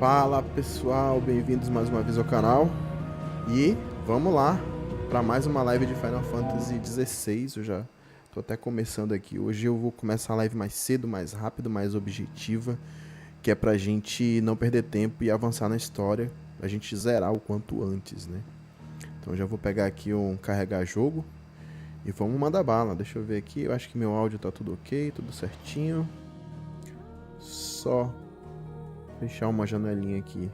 Fala pessoal, bem-vindos mais uma vez ao canal. E vamos lá para mais uma live de Final Fantasy XVI. Eu já tô até começando aqui. Hoje eu vou começar a live mais cedo, mais rápido, mais objetiva, que é pra gente não perder tempo e avançar na história, a gente zerar o quanto antes, né? Então já vou pegar aqui um carregar jogo e vamos mandar bala. Deixa eu ver aqui, eu acho que meu áudio tá tudo ok, tudo certinho. Só fechar uma janelinha aqui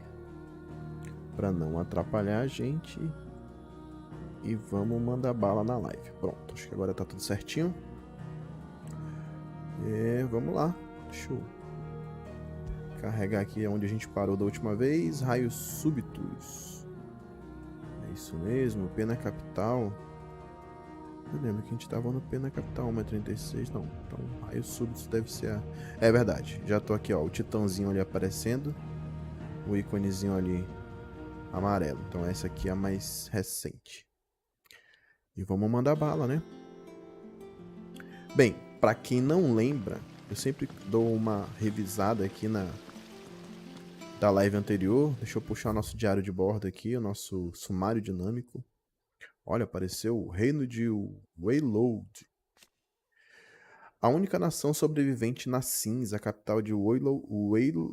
para não atrapalhar a gente. E vamos mandar bala na live. Pronto, acho que agora tá tudo certinho. Vamos lá. Deixa eu carregar aqui onde a gente parou da última vez. Raios súbitos. É isso mesmo, pena capital. Eu lembro que a gente tava no pena capital 1,36. Não, então raios súbitos deve ser a... É verdade, já tô aqui, ó, o titãozinho ali aparecendo. O íconezinho ali amarelo. Então essa aqui é a mais recente. E vamos mandar bala, né? Bem, pra quem não lembra, eu sempre dou uma revisada aqui da live anterior. Deixa eu puxar o nosso diário de bordo aqui, o nosso sumário dinâmico. Olha, apareceu o reino de Wayload. A única nação sobrevivente na cinza, a capital de Wayload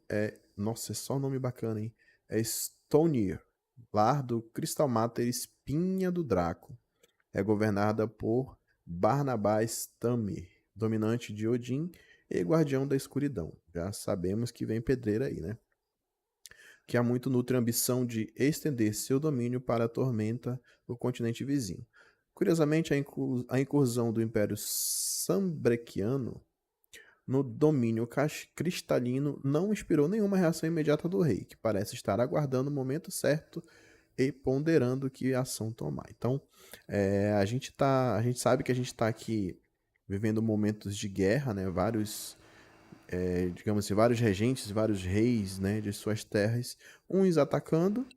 é... Nossa, é só nome bacana, hein? É Stonier, lar do Crystal Matter Espinha do Draco. É governada por Barnabás Tamir, dominante de Odin e guardião da escuridão. Já sabemos que vem pedreira aí, né? Que há muito nutre a ambição de estender seu domínio para a tormenta o continente vizinho. Curiosamente, a incursão do Império Sambrequiano no domínio cristalino não inspirou nenhuma reação imediata do rei, que parece estar aguardando o momento certo e ponderando que ação tomar. Então, a gente sabe que a gente está aqui vivendo momentos de guerra, né? Vários, digamos assim, vários regentes, vários reis, né, de suas terras, uns atacando,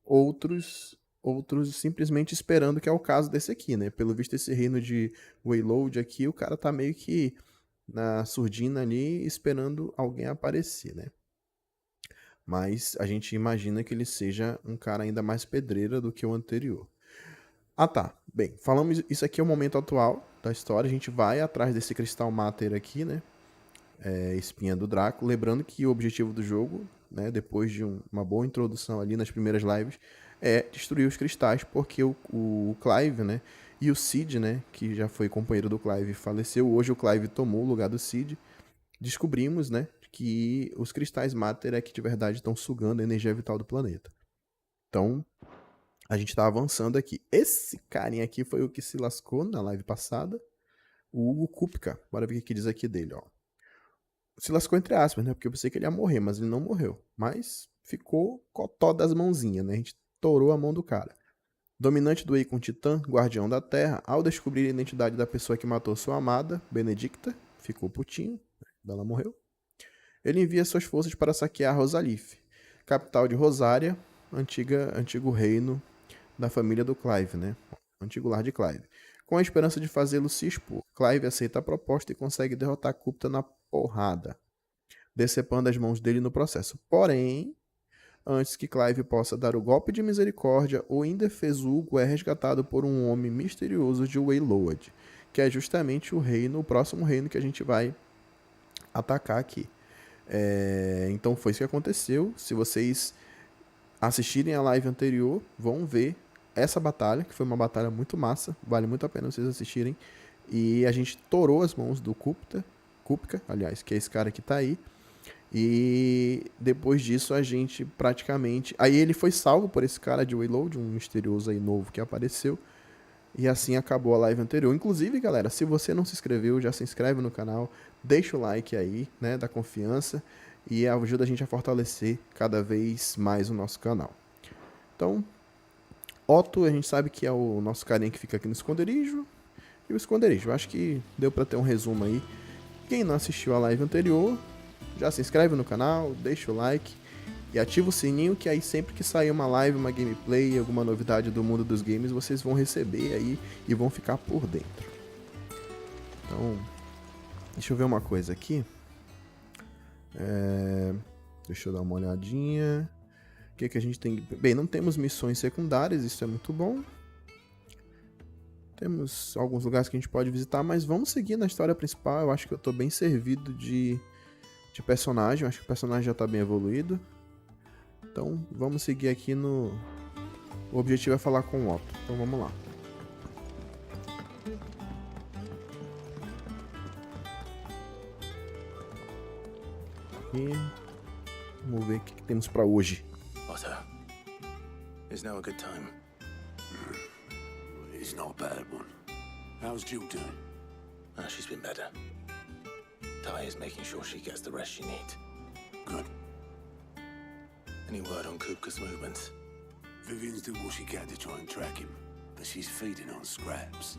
outros simplesmente esperando, que é o caso desse aqui, né? Pelo visto, esse reino de Wayload aqui, o cara tá meio que na surdina ali, esperando alguém aparecer, né? Mas a gente imagina que ele seja um cara ainda mais pedreira do que o anterior. Ah tá, bem, falamos, isso aqui é o momento atual da história, a gente vai atrás desse Crystal Matter aqui, né? Espinha do Draco, lembrando que o objetivo do jogo, né, depois de uma boa introdução ali nas primeiras lives, é destruir os cristais, porque o Clive, né, e o Cid, né, que já foi companheiro do Clive, faleceu. Hoje o Clive tomou o lugar do Cid. Descobrimos, né, que os cristais Matter é que de verdade estão sugando a energia vital do planeta. Então, a gente tá avançando aqui. Esse carinha aqui foi o que se lascou na live passada, o Hugo Kupka. Bora ver o que diz aqui dele, ó. Se lascou entre aspas, né? Porque eu pensei que ele ia morrer, mas ele não morreu. Mas ficou cotó das mãozinhas, né? A gente torou a mão do cara. Dominante do Eikon Titã, guardião da Terra, ao descobrir a identidade da pessoa que matou sua amada, Benedicta, ficou putinho, ela morreu. Ele envia suas forças para saquear Rosalith, capital de Rosária, antigo reino da família do Clive, né? Antigo lar de Clive. Com a esperança de fazê-lo se expor, Clive aceita a proposta e consegue derrotar Kupta na porrada, decepando as mãos dele no processo. Porém, antes que Clive possa dar o golpe de misericórdia, o indefeso Hugo é resgatado por um homem misterioso de Wayload, que é justamente o próximo reino que a gente vai atacar aqui. Então foi isso que aconteceu. Se vocês assistirem a live anterior, vão ver essa batalha, que foi uma batalha muito massa, vale muito a pena vocês assistirem. E a gente torou as mãos do Kupka, aliás, que é esse cara que tá aí. E depois disso a gente praticamente... Aí ele foi salvo por esse cara de Wayload, um misterioso aí novo que apareceu. E assim acabou a live anterior. Inclusive, galera, se você não se inscreveu, já se inscreve no canal, deixa o like aí, né, da confiança, e ajuda a gente a fortalecer cada vez mais o nosso canal. Então, Otto, a gente sabe que é o nosso carinha que fica aqui no esconderijo. E o esconderijo, acho que deu pra ter um resumo aí. Quem não assistiu a live anterior, já se inscreve no canal, deixa o like e ativa o sininho, que aí sempre que sair uma live, uma gameplay, alguma novidade do mundo dos games, vocês vão receber aí e vão ficar por dentro. Então, deixa eu ver uma coisa aqui. Deixa eu dar uma olhadinha. O que a gente tem? Bem, não temos missões secundárias, isso é muito bom. Temos alguns lugares que a gente pode visitar, mas vamos seguir na história principal. Eu acho que eu tô bem servido de personagem. Eu acho que o personagem já tá bem evoluído. Então, vamos seguir aqui no... O objetivo é falar com o Otto. Então, vamos lá. E... Vamos ver o que temos pra hoje. Otto, is now a good time? It's not a bad one. How's Jill doing? Oh, she's been better. Ty is making sure she gets the rest she needs. Good. Any word on Kupka's movements? Vivian's doing what she can to try and track him, but she's feeding on scraps.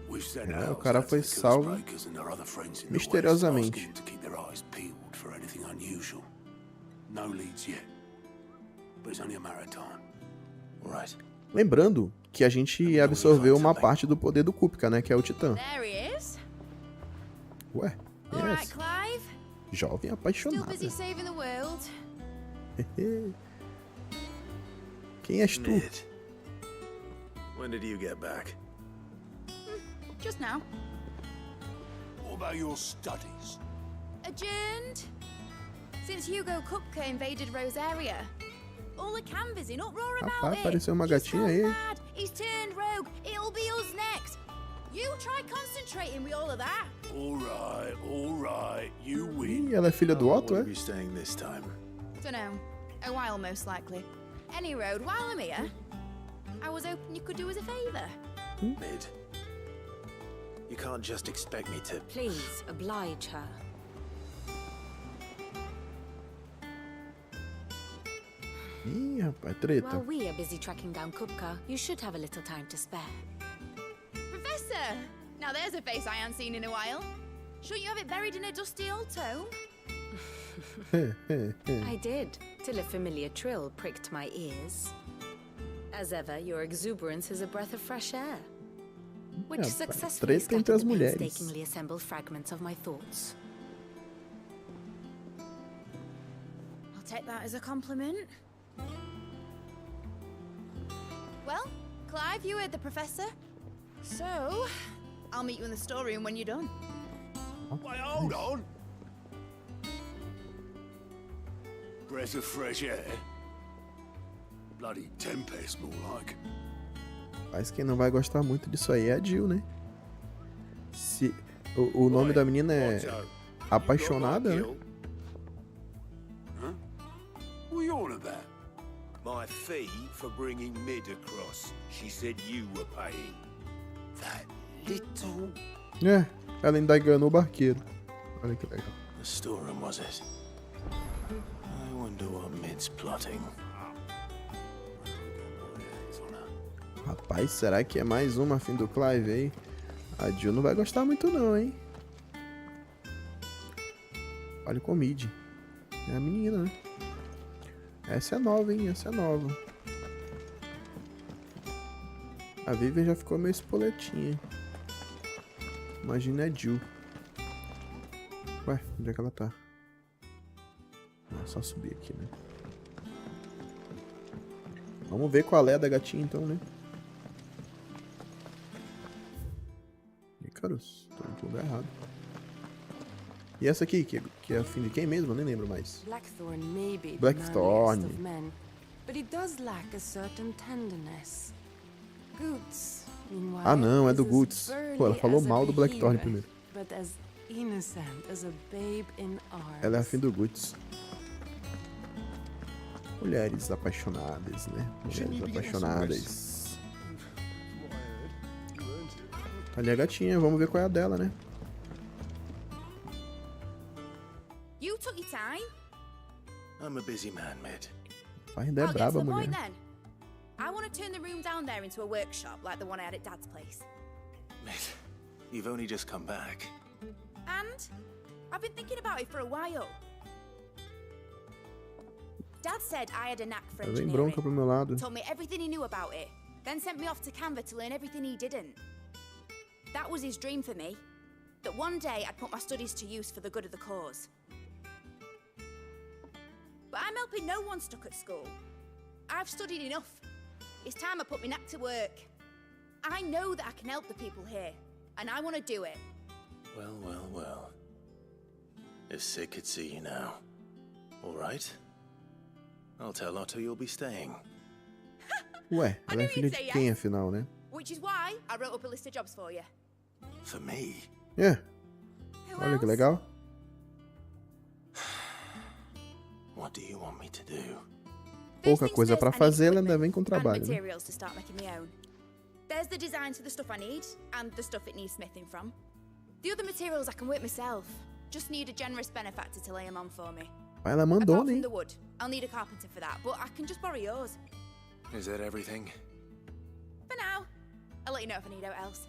We've sent O out cara foi salvo and our other friends in the misteriosamente. West, asking them to keep their eyes peeled for anything unusual. No leads yet, but it's only a matter of time. All right. Lembrando que a gente absorveu uma parte do poder do Kupka, né? Que é o Titã. There he is. Ué, All right, yes. Clive. Jovem Still apaixonada. busy saving the world. Quem és tu? Mid. When did you get back? Just now. What about your studies? Adjourned. Since Hugo Kupka invaded Rosaria. All the canvas in uproar about Rapaz, it. apareceu uma He's gatinha gone aí. mad. He's turned rogue. It'll be us next. You try concentrating with all of that. All right, you win. Ih, ela é filha do Otto, Where é? are you staying this time? Dunno. A while most likely. Any road, while I'm here, I was hoping you could do us a favour. Mid. You can't just expect me to... Please, oblige her. Ih, rapaz, treta. While we are busy tracking down Kupka, you should have a little time to spare. Professor! Now there's a face I haven't seen in a while. Shouldn't you have it buried in a dusty old tome? I did, till a familiar trill pricked my ears. As ever, your exuberance is a breath of fresh air, which Rapaz, successfully treta entre scattered as the mulheres. painstakingly assembled fragments of my thoughts. I'll take that as a compliment. Well, Clive, you heard the professor. So, I'll meet you in the storeroom when you're done. Wait, hold on. Breath of fresh air. Bloody tempest, more like. Mas quem não vai gostar muito disso aí é a Jill, né? Se... O nome da menina é Apaixonada, né? Huh? What are you on about? My fee for bringing Mid across. She said you were paying. That little... É, ela ainda enganou o barqueiro. Olha que legal. The storeroom, was it? I wonder what Mid's plotting. Rapaz, será que é mais uma afim do Clive aí? A Jill não vai gostar muito não, hein? Olha com o Mid. É a menina, né? Essa é nova, hein? Essa é nova. A Vivian já ficou meio espoletinha. Imagina a Jill. Ué, onde é que ela tá? É só subir aqui, né? Vamos ver qual é a da gatinha então, né? Icarus, tô no lugar errado. E essa aqui, que é a fim de quem mesmo? Eu nem lembro mais. Blackthorn may be the Blackthorn. manliest of men, but he does lack a certain tenderness. Goots, meanwhile, Ah não, é is do as Guts. burly Pô, ela falou as a mal do Blackthorn behemoth, primeiro. but as innocent as a babe in arms. Ela é a fim do Guts. Mulheres apaixonadas, né? Mulheres apaixonadas. Ali a gatinha, vamos ver qual é a dela, né? You took your time. I'm a busy man, Mid. Ainda é I'll get to braba a the mulher. point then. I want to turn the room down there into a workshop like the one I had at Dad's place. Mid, you've only just come back. And I've been thinking about it for a while. Dad said I had a knack for Ela vem engineering. bronca pro meu lado. Told me everything he knew about it, then sent me off to Canva to learn everything he didn't. That was his dream for me, that one day I'd put my studies to use for the good of the cause. but I'm helping no one stuck at school. I've studied enough. It's time I put my neck to work. I know that I can help the people here, and I want to do it. Well, well, well. If Sid could see you now. All right. I'll tell Otto you'll be staying. Ué, ela é filha de quem, afinal, né? Which is why I wrote up a list of jobs for you. For me? É. Who Olha que else? legal. What do you want me to do? Pouca First coisa things pra first, I need fazer, ela ainda equipment vem com trabalho, and né? materials to start making my own. There's the designs for the stuff I need, and the stuff it needs smithing from. The other materials I can work myself. Just need a generous benefactor to lay them on for me. Ela Apart mandou, from né? the wood, I'll need a carpenter for that, but I can just borrow yours. Is that everything? For now. I'll let you know if I need out else.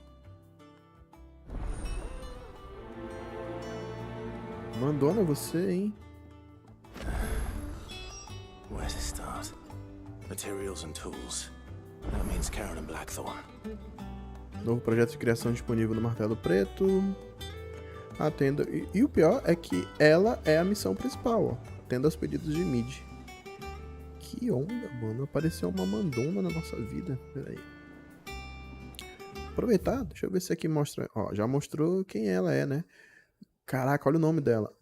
Mandona você, hein? Where to start? Materials and tools. That means Karen and Blackthorn. Novo projeto de criação disponível no Martelo Preto. Atenda. E o pior é que ela é a missão principal, ó. Atenda aos pedidos de mid. Que onda, mano. Apareceu uma mandona na nossa vida. Pera aí. Aproveitar, deixa eu ver se aqui mostra. Ó, já mostrou quem ela é, né? Caraca, olha o nome dela.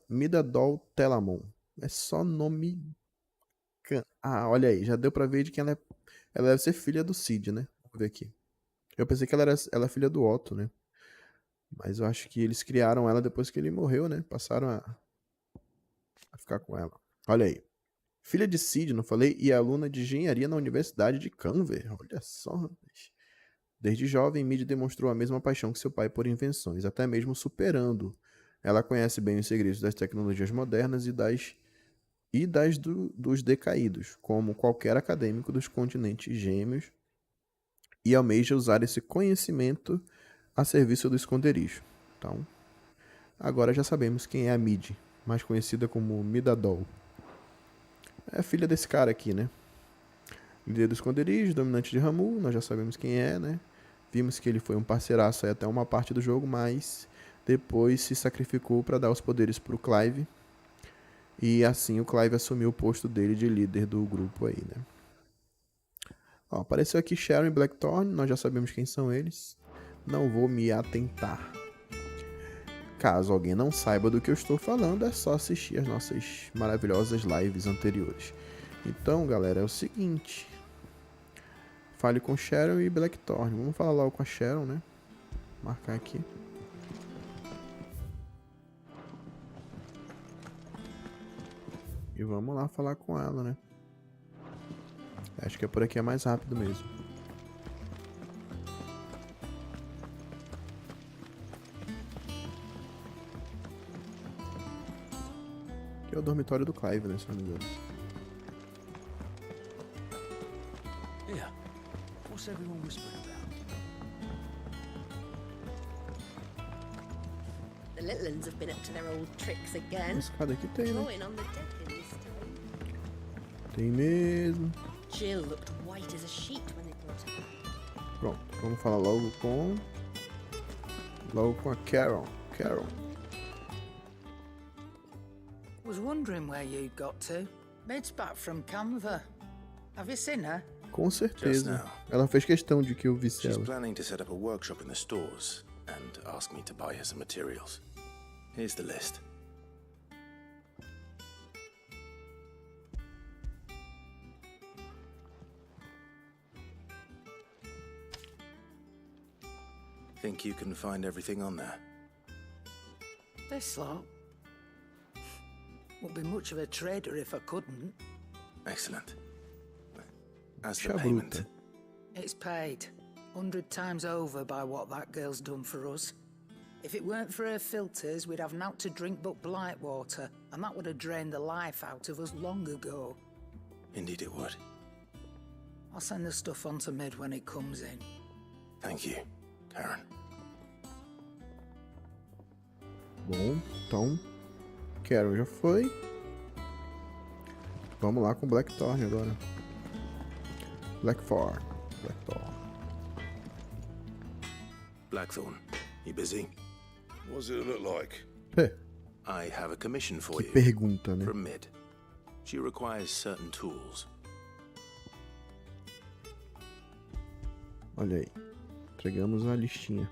Midadol Telamon. É só nome. Ah, olha aí, já deu pra ver de quem ela é. Ela deve ser filha do Cid, né? Vamos ver aqui. Eu pensei que ela é filha do Otto, né? Mas eu acho que eles criaram ela depois que ele morreu, né? Passaram a ficar com ela. Olha aí. Filha de Cid, não falei? E aluna de engenharia na Universidade de Canver. Olha só, rapaz. Desde jovem, Mid demonstrou a mesma paixão que seu pai por invenções, até mesmo superando. Ela conhece bem os segredos das tecnologias modernas e dos decaídos, como qualquer acadêmico dos continentes gêmeos, e almeja usar esse conhecimento a serviço do esconderijo. Então, agora já sabemos quem é a Mid, mais conhecida como Midadol. É a filha desse cara aqui, né? Líder do esconderijo, dominante de Ramu, nós já sabemos quem é, né? Vimos que ele foi um parceiraço aí até uma parte do jogo, mas depois se sacrificou para dar os poderes para o Clive. E assim o Clive assumiu o posto dele de líder do grupo aí, né? Ó, apareceu aqui Sharon e Blackthorn, nós já sabemos quem são eles. Não vou me atentar. Caso alguém não saiba do que eu estou falando, é só assistir as nossas maravilhosas lives anteriores. Então, galera, é o seguinte. Fale com Sharon e Blackthorn. Vamos falar logo com a Sharon, né? Marcar aqui. E vamos lá falar com ela, né? Acho que é por aqui, é mais rápido mesmo. Aqui é o dormitório do Clive, né? Se não me engano. Yeah. What's everyone whispering about? The little ones have been up to their old tricks again. Esse cara aqui tem, né? Drawing on the deck in this time. Tem mesmo. Jill looked white as a sheet when they brought her back. Pronto, vamos falar logo com a Carol. Carol. Was wondering where you got to. Mid's back from Canva. Have you seen her? Com Just certeza. now. Ela fez questão de que eu visse She's ela. planning to set up a workshop in the stores and ask me to buy her some materials. Here's the list. Think you can find everything on there? This lot. Wouldn't be much of a trader if I couldn't. Excellent. As for Bicha payment, bruta. It's paid 100 times over by what that girl's done for us. If it weren't for her filters, we'd have naught to drink but blight water, and that would have drained the life out of us long ago. indeed it would. I'll send the stuff on to Mid when it comes in. Thank you, Karen. Bom, então Carol já foi. Vamos lá com Blackthorn agora. Blackthorn. Blackthorn, you busy? What does it look like? É, I have a commission for que you pergunta, né? from Mid. She requires certain tools. Olha aí. Entregamos a listinha.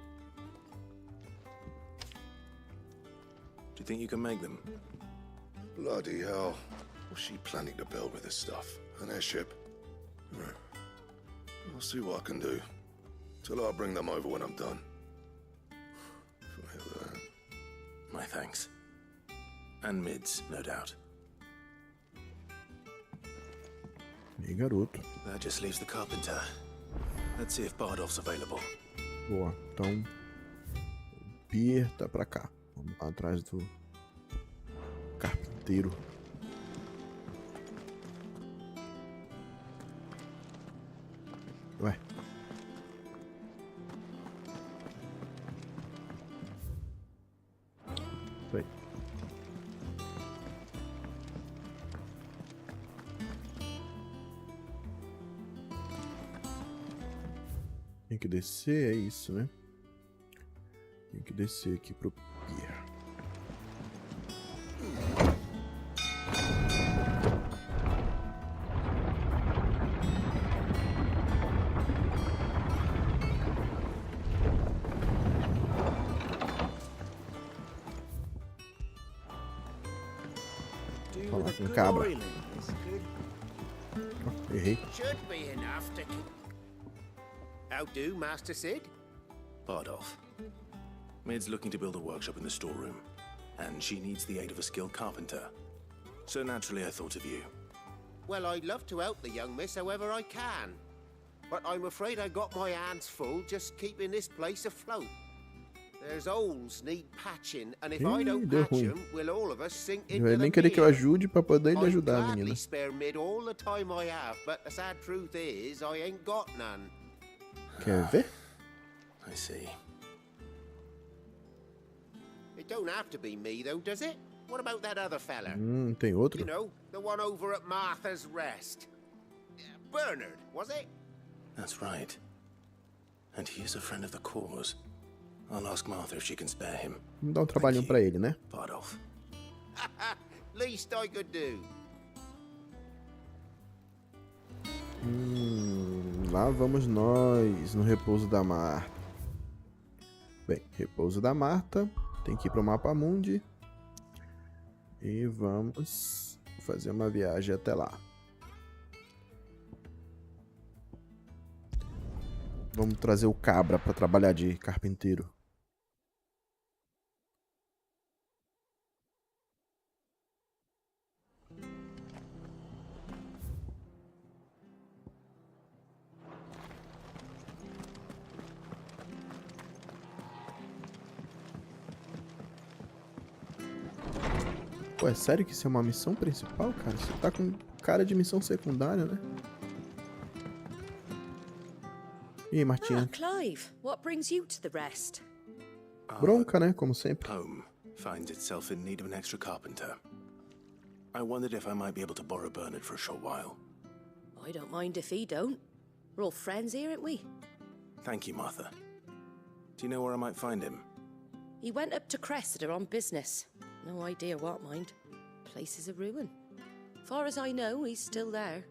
Do you think you can make them? Bloody hell. What's she planning to build with this stuff? An airship? I'll see what I can do. Till I'll bring them over when I'm done. My thanks. And mids, no doubt. E aí, garoto. That just leaves the carpenter. Let's see if Bardolph's available. Boa, então o Pier tá pra cá. Vamos lá atrás do carpinteiro. Ué. Foi. Tem que descer, é isso, né? Tem que descer aqui pro pier. Falar com cabra. Oh, errei. Should be enough to... How do, Master Sid? Bardolph. Mid's looking to build a workshop in the storeroom, and she needs the aid of a skilled carpenter. So naturally I thought of you. Well, I'd love to help the young miss however I can. But I'm afraid I got my hands full just keeping this place afloat. There's holes need patching, and if I don't patch them, will all of us sink into the nem querer que eu ajude pra poder ele ajudar a menina. I'd spare Mid all the time I have, but the sad truth is I ain't got none. Quer ver? I see. It don't have to be me though, does it? What about that other fella? Tem outro? You know, the one over at Martha's Rest. Bernard, was it? That's right. And he is a friend of the cause. I'll ask Martha if she can spare him. Vamos dar trabalhinho pra ele, né? Bardolph. Least I could do. Lá vamos nós, no repouso da Marta. Bem, repouso da Marta. Tem que ir pro mapa mundi. E vamos fazer uma viagem até lá. Vamos trazer o cabra para trabalhar de carpinteiro. Pô, é sério que isso é uma missão principal, cara? Você tá com cara de missão secundária, né? E aí, Martinha? Clive, what brings you to the rest? Bronca, né? Como sempre. Home finds itself in need of an extra carpenter. I wondered if I might be able to borrow Bernard for a short while. I don't mind if he don't. We're all friends here, aren't we? Thank you, Martha. Do you know where I might find him? He went up to Cressida on business. No idea what, mind. Place is a ruin. Far as I know, he's still there.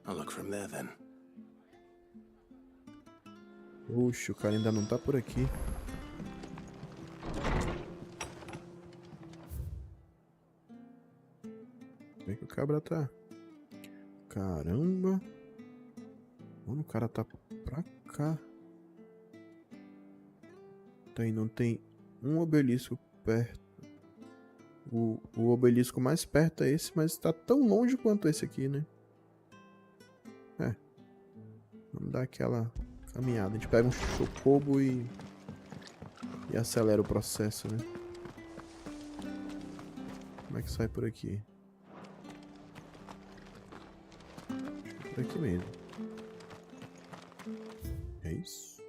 I'll look for him there then. Oxe, o cara ainda não tá por aqui. Como é que o cabra tá? Caramba. Mano, o cara tá pra cá. Tá aí, não tem um obelisco perto. O obelisco mais perto é esse, mas tá tão longe quanto esse aqui, né? É. Vamos dar aquela caminhada. A gente pega um chocobo e acelera o processo, né? Como é que sai por aqui? Por aqui mesmo. É isso?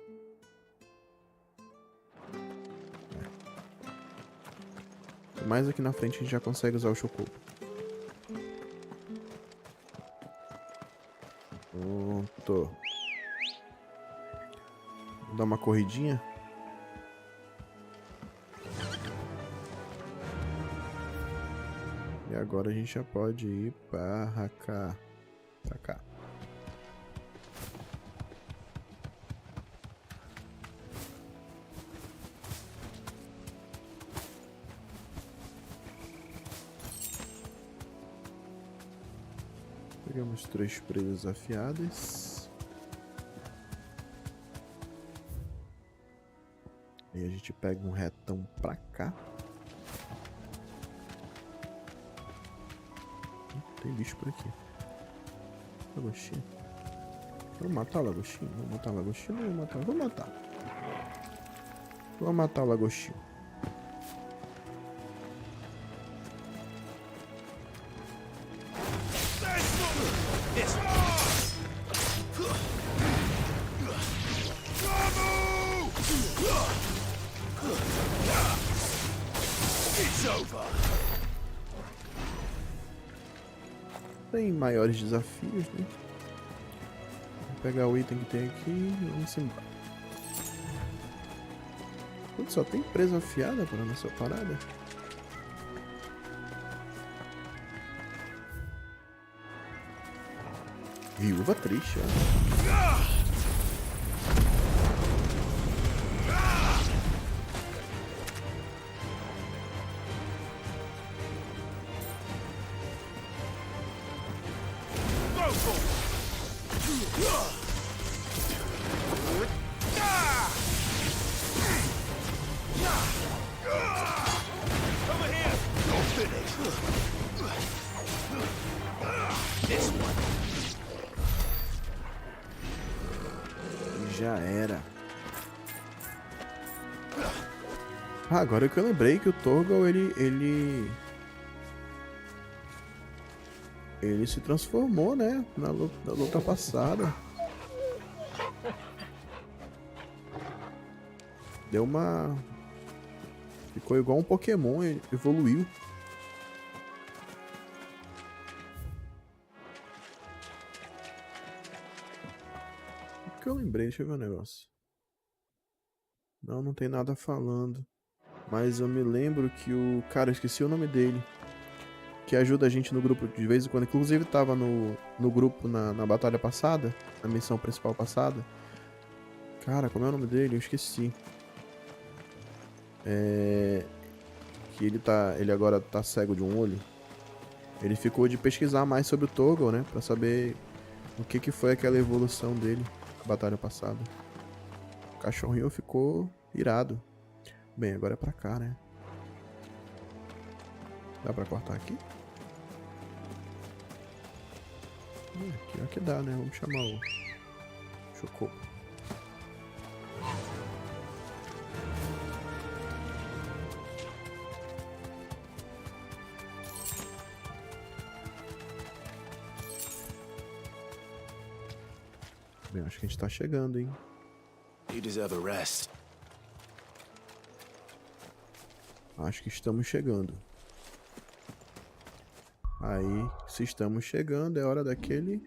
Mais aqui na frente a gente já consegue usar o chocobo. Pronto. Vou dar uma corridinha. E agora a gente já pode ir para cá. Pra cá. Pegamos 3 presas afiadas. E a gente pega um retão pra cá. Tem bicho por aqui. Lagostinho. Vamos matar o lagostinho? Vamos matar o lagostinho? Não, vamos matar. Vamos matar. Vamos matar o lagostinho. Tem maiores desafios, né? Vou pegar o item que tem aqui e vamos embora. Putz, só tem presa afiada para nossa parada. Viúva triste, ó. Já era. Ah, agora que eu lembrei que o Torgal, ele se transformou, né? Na luta passada. Deu uma... Ficou igual um Pokémon, ele evoluiu. O que eu lembrei? Deixa eu ver um negócio. Não tem nada falando. Mas eu me lembro que o... Cara, eu esqueci o nome dele. Que ajuda a gente no grupo de vez em quando. Inclusive tava no grupo na batalha passada. Na missão principal passada. Cara, como é o nome dele? Eu esqueci. Que ele agora tá cego de um olho. Ele ficou de pesquisar mais sobre o Torgal, né? Pra saber o que foi aquela evolução dele na batalha passada. O cachorrinho ficou irado. Bem, agora é pra cá, né? Dá pra cortar aqui? Aqui é que dá, né? Vamos chamar o Chocobo. Bem, acho que a gente tá chegando, hein? You deserve a rest. Acho que estamos chegando. Aí, se estamos chegando, é hora daquele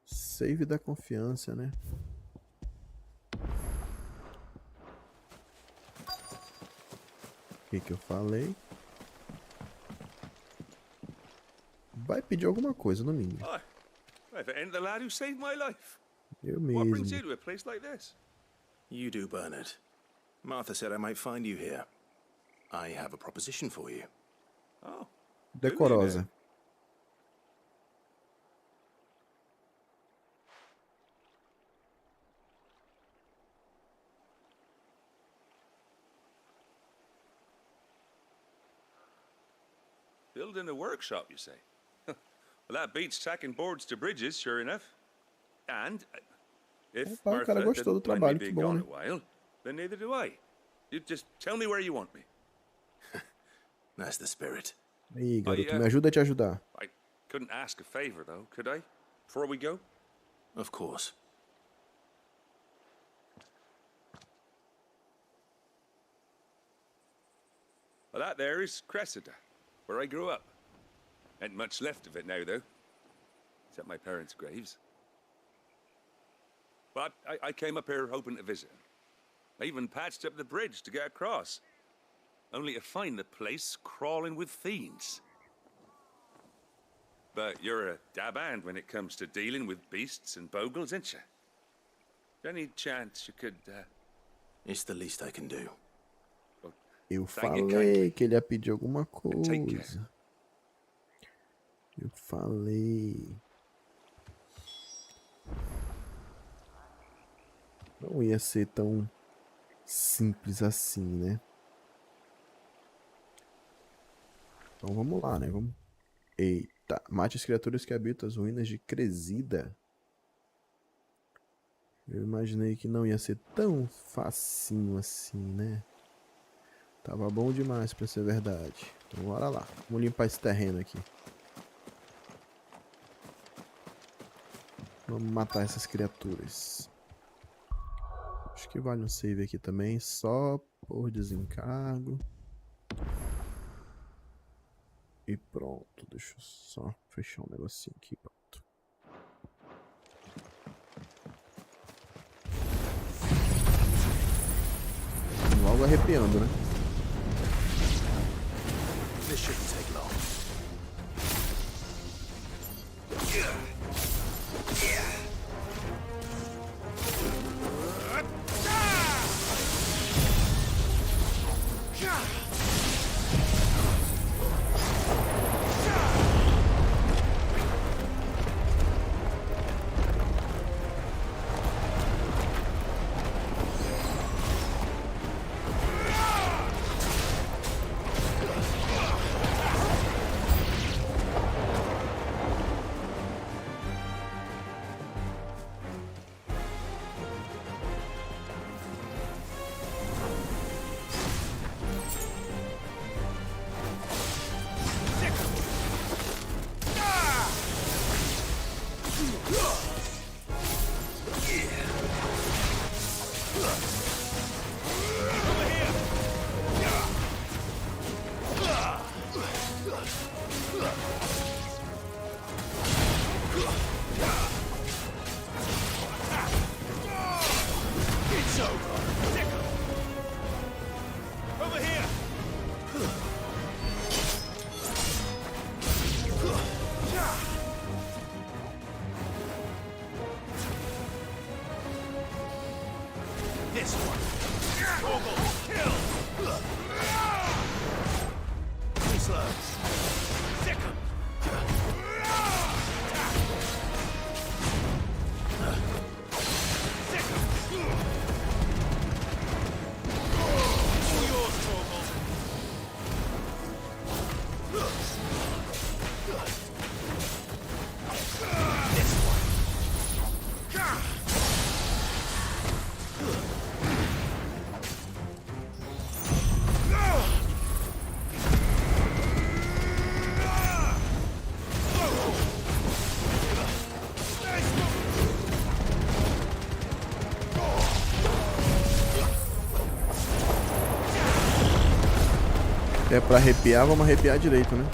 save da confiança, né? O que eu falei? Vai pedir alguma coisa, no mínimo. If it ain't the lad who saved my life. Eu What brings you mesmo. to a place like this? You do, Bernard. Martha said I might find you here. I have a proposition for you. Oh. Decorosa. Building a workshop, you say? Well, that beats tacking boards to bridges, sure enough. And if Opa, o Martha cara gostou do didn't mind me trabalho, que being bom, gone né? a while, then neither do I. You just tell me where you want me. That's the spirit. Aí, garoto, me ajuda a te ajudar. I couldn't ask a favor, though, could I? Before we go? Of course. Well, that there is Cressida, where I grew up. Ain't much left of it now, though. Except my parents' graves. But I came up here hoping to visit. I even patched up the bridge to get across. Only to find the place crawling with fiends. But you're a dab hand when it comes to dealing with beasts and bogles, ain't you? Any chance you could, It's the least I can do. Eu Thank you falei kindly. que ele ia pedir alguma Take care. coisa. Eu falei. Não ia ser tão simples assim, né? Então vamos lá, né? Vamos. Eita, mate as criaturas que habitam as ruínas de Cresida. Eu imaginei que não ia ser tão facinho assim, né? Tava bom demais pra ser verdade. Então bora lá. Vamos limpar esse terreno aqui. Vamos matar essas criaturas. Acho que vale um save aqui também, só por desencargo. E pronto, deixa eu só fechar um negocinho aqui, pronto. Logo arrepiando, né? This shouldn't take long. É pra arrepiar, vamos arrepiar direito, né?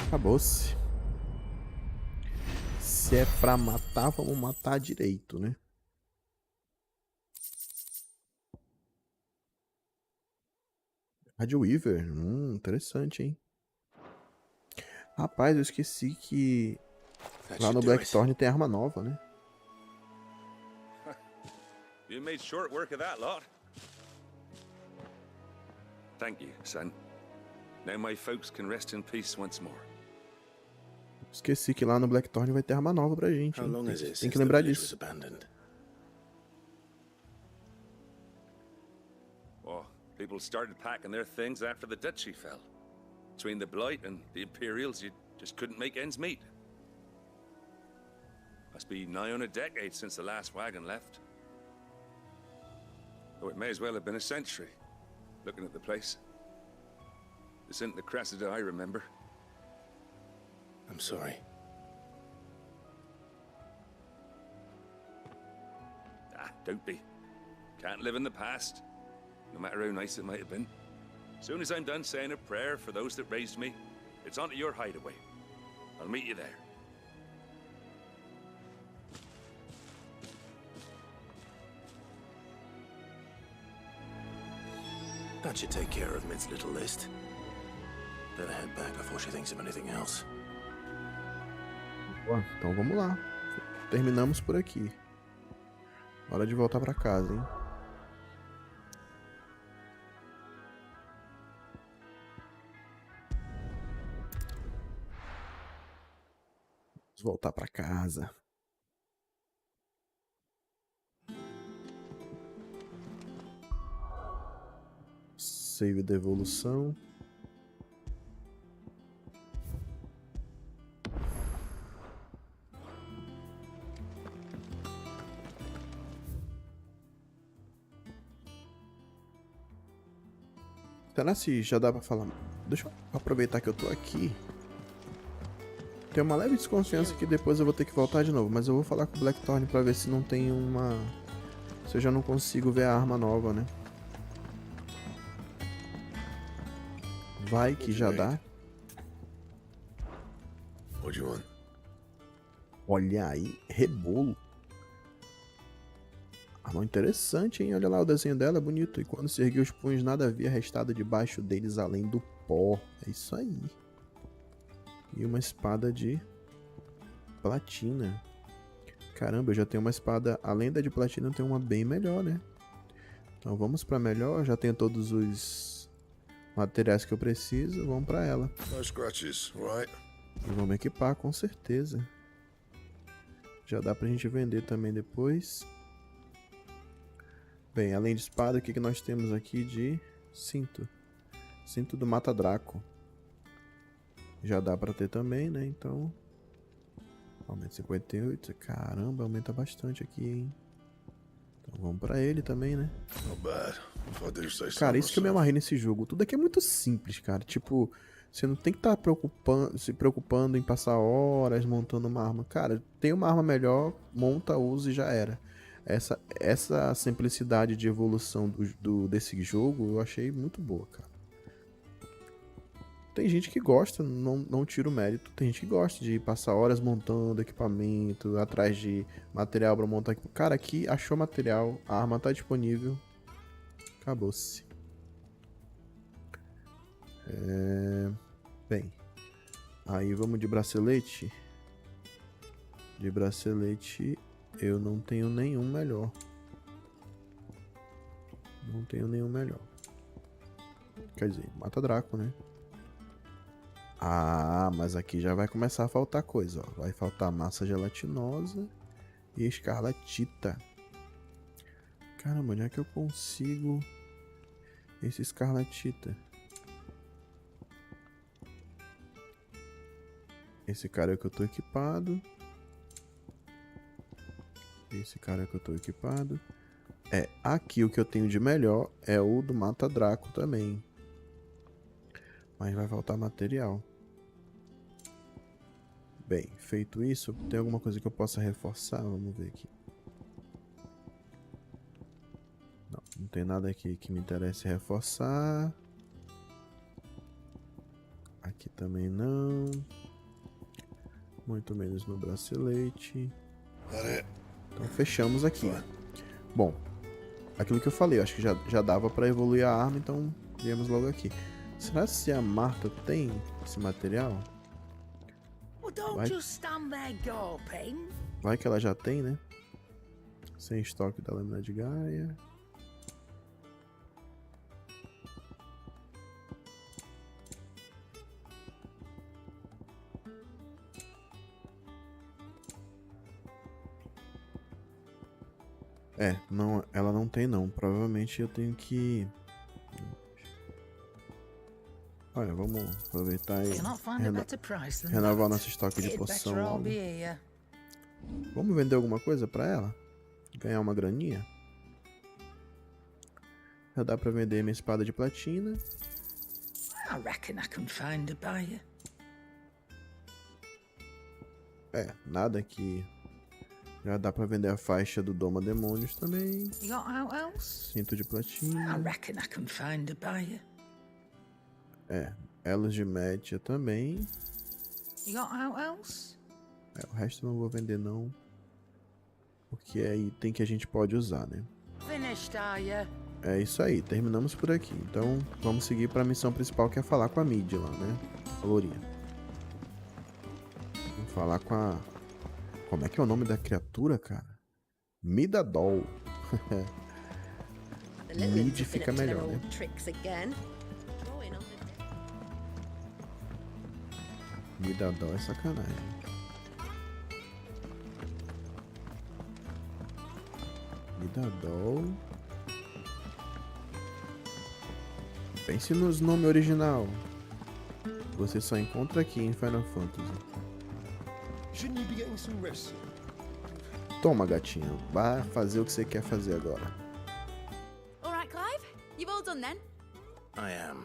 Acabou-se. Se é pra matar, vamos matar direito, né? Radio Weaver, interessante, hein? Rapaz, eu esqueci que lá no Blackthorn tem arma nova, né? You made short work of that lot. Thank you, son. Now my folks can rest in peace once more. Esqueci que lá no Blackthorn vai ter arma nova pra gente. How long is it Tem que since the lembrar village was disso. abandoned? Oh, people started packing their things after the duchy fell. Between the Blight and the Imperials, you just couldn't make ends meet. Must be nigh on a decade since the last wagon left. Though it may as well have been a century, looking at the place. This isn't the Cressida I remember. I'm sorry. Ah, don't be. Can't live in the past, no matter how nice it might have been. Soon as I'm done saying a prayer for those that raised me, it's onto your hideaway. I'll meet you there. That should take care of Mid's little list. Better head back before she thinks of anything else. Boa, então vamos lá. Terminamos por aqui. Hora de voltar pra casa, hein? Vamos voltar pra casa. Save da evolução. Será se já dá pra falar? Deixa eu aproveitar que eu tô aqui. Tem uma leve desconfiança que depois eu vou ter que voltar de novo, mas eu vou falar com o Blackthorn pra ver se não tem uma... Se eu já não consigo ver a arma nova, né? Vai que já dá. What do you want? Olha aí, rebolo. Arma interessante, hein? Olha lá o desenho dela, é bonito. E quando se ergueu os punhos, nada havia restado debaixo deles além do pó. É isso aí. E uma espada de platina. Caramba, eu já tenho uma espada, além da de platina, eu tenho uma bem melhor, né? Então vamos pra melhor. Já tenho todos os materiais que eu preciso. Vamos pra ela. No scratches, right? E vamos equipar, com certeza. Já dá pra gente vender também depois. Bem, além de espada, o que nós temos aqui de cinto? Cinto do Mata-Draco. Já dá pra ter também, né? Então... Aumenta 58. Caramba, aumenta bastante aqui, hein? Então vamos pra ele também, né? Not bad. If I do say so Cara, isso que eu me myself. amarrei nesse jogo. Tudo aqui é muito simples, cara. Tipo, você não tem que estar se preocupando em passar horas montando uma arma. Cara, tem uma arma melhor, monta, usa e já era. Essa simplicidade de evolução desse jogo eu achei muito boa, cara. Tem gente que gosta, não tira o mérito. Tem gente que gosta de passar horas montando equipamento, atrás de material pra montar equipamento. Cara, aqui achou material, a arma tá disponível. Acabou-se. Bem, aí vamos de bracelete. De bracelete eu não tenho nenhum melhor. Não tenho nenhum melhor. Quer dizer, Mata-Draco, né? Ah, mas aqui já vai começar a faltar coisa, ó. Vai faltar massa gelatinosa e escarlatita. Caramba, onde é que eu consigo esse escarlatita? Esse cara é que eu tô equipado. Esse cara é que eu tô equipado. Aqui o que eu tenho de melhor é o do Mata-Draco também. Mas vai faltar material. Bem, feito isso, tem alguma coisa que eu possa reforçar? Vamos ver aqui. Não tem nada aqui que me interesse reforçar. Aqui também não. Muito menos no bracelete. Então fechamos aqui. Bom, aquilo que eu falei, eu acho que já dava pra evoluir a arma, então viemos logo aqui. Será se a Marta tem esse material? Vai que ela já tem, né? Sem estoque da lâmina de Gaia. Não, ela não tem não. Provavelmente eu tenho que... Olha, vamos aproveitar e renovar nosso estoque de poção logo. Vamos vender alguma coisa pra ela? Ganhar uma graninha? Já dá pra vender minha espada de platina. Nada aqui. Já dá pra vender a faixa do Doma Demônios também. Cinto de platina. Elos de Métia também. You got out else? O resto eu não vou vender não. Porque é item que a gente pode usar, né? Finished, are you? É isso aí, terminamos por aqui. Então vamos seguir para a missão principal, que é falar com a Mid lá, né? A lourinha. Vamos falar com a... Como é que é o nome da criatura, cara? Midadol. Mid fica melhor, né? Midadol é sacanagem. Midadol. Pense nos nomes original. Você só encontra aqui em Final Fantasy. Toma, gatinha. Vá fazer o que você quer fazer agora. Alright, Clive? You've all done then? I am.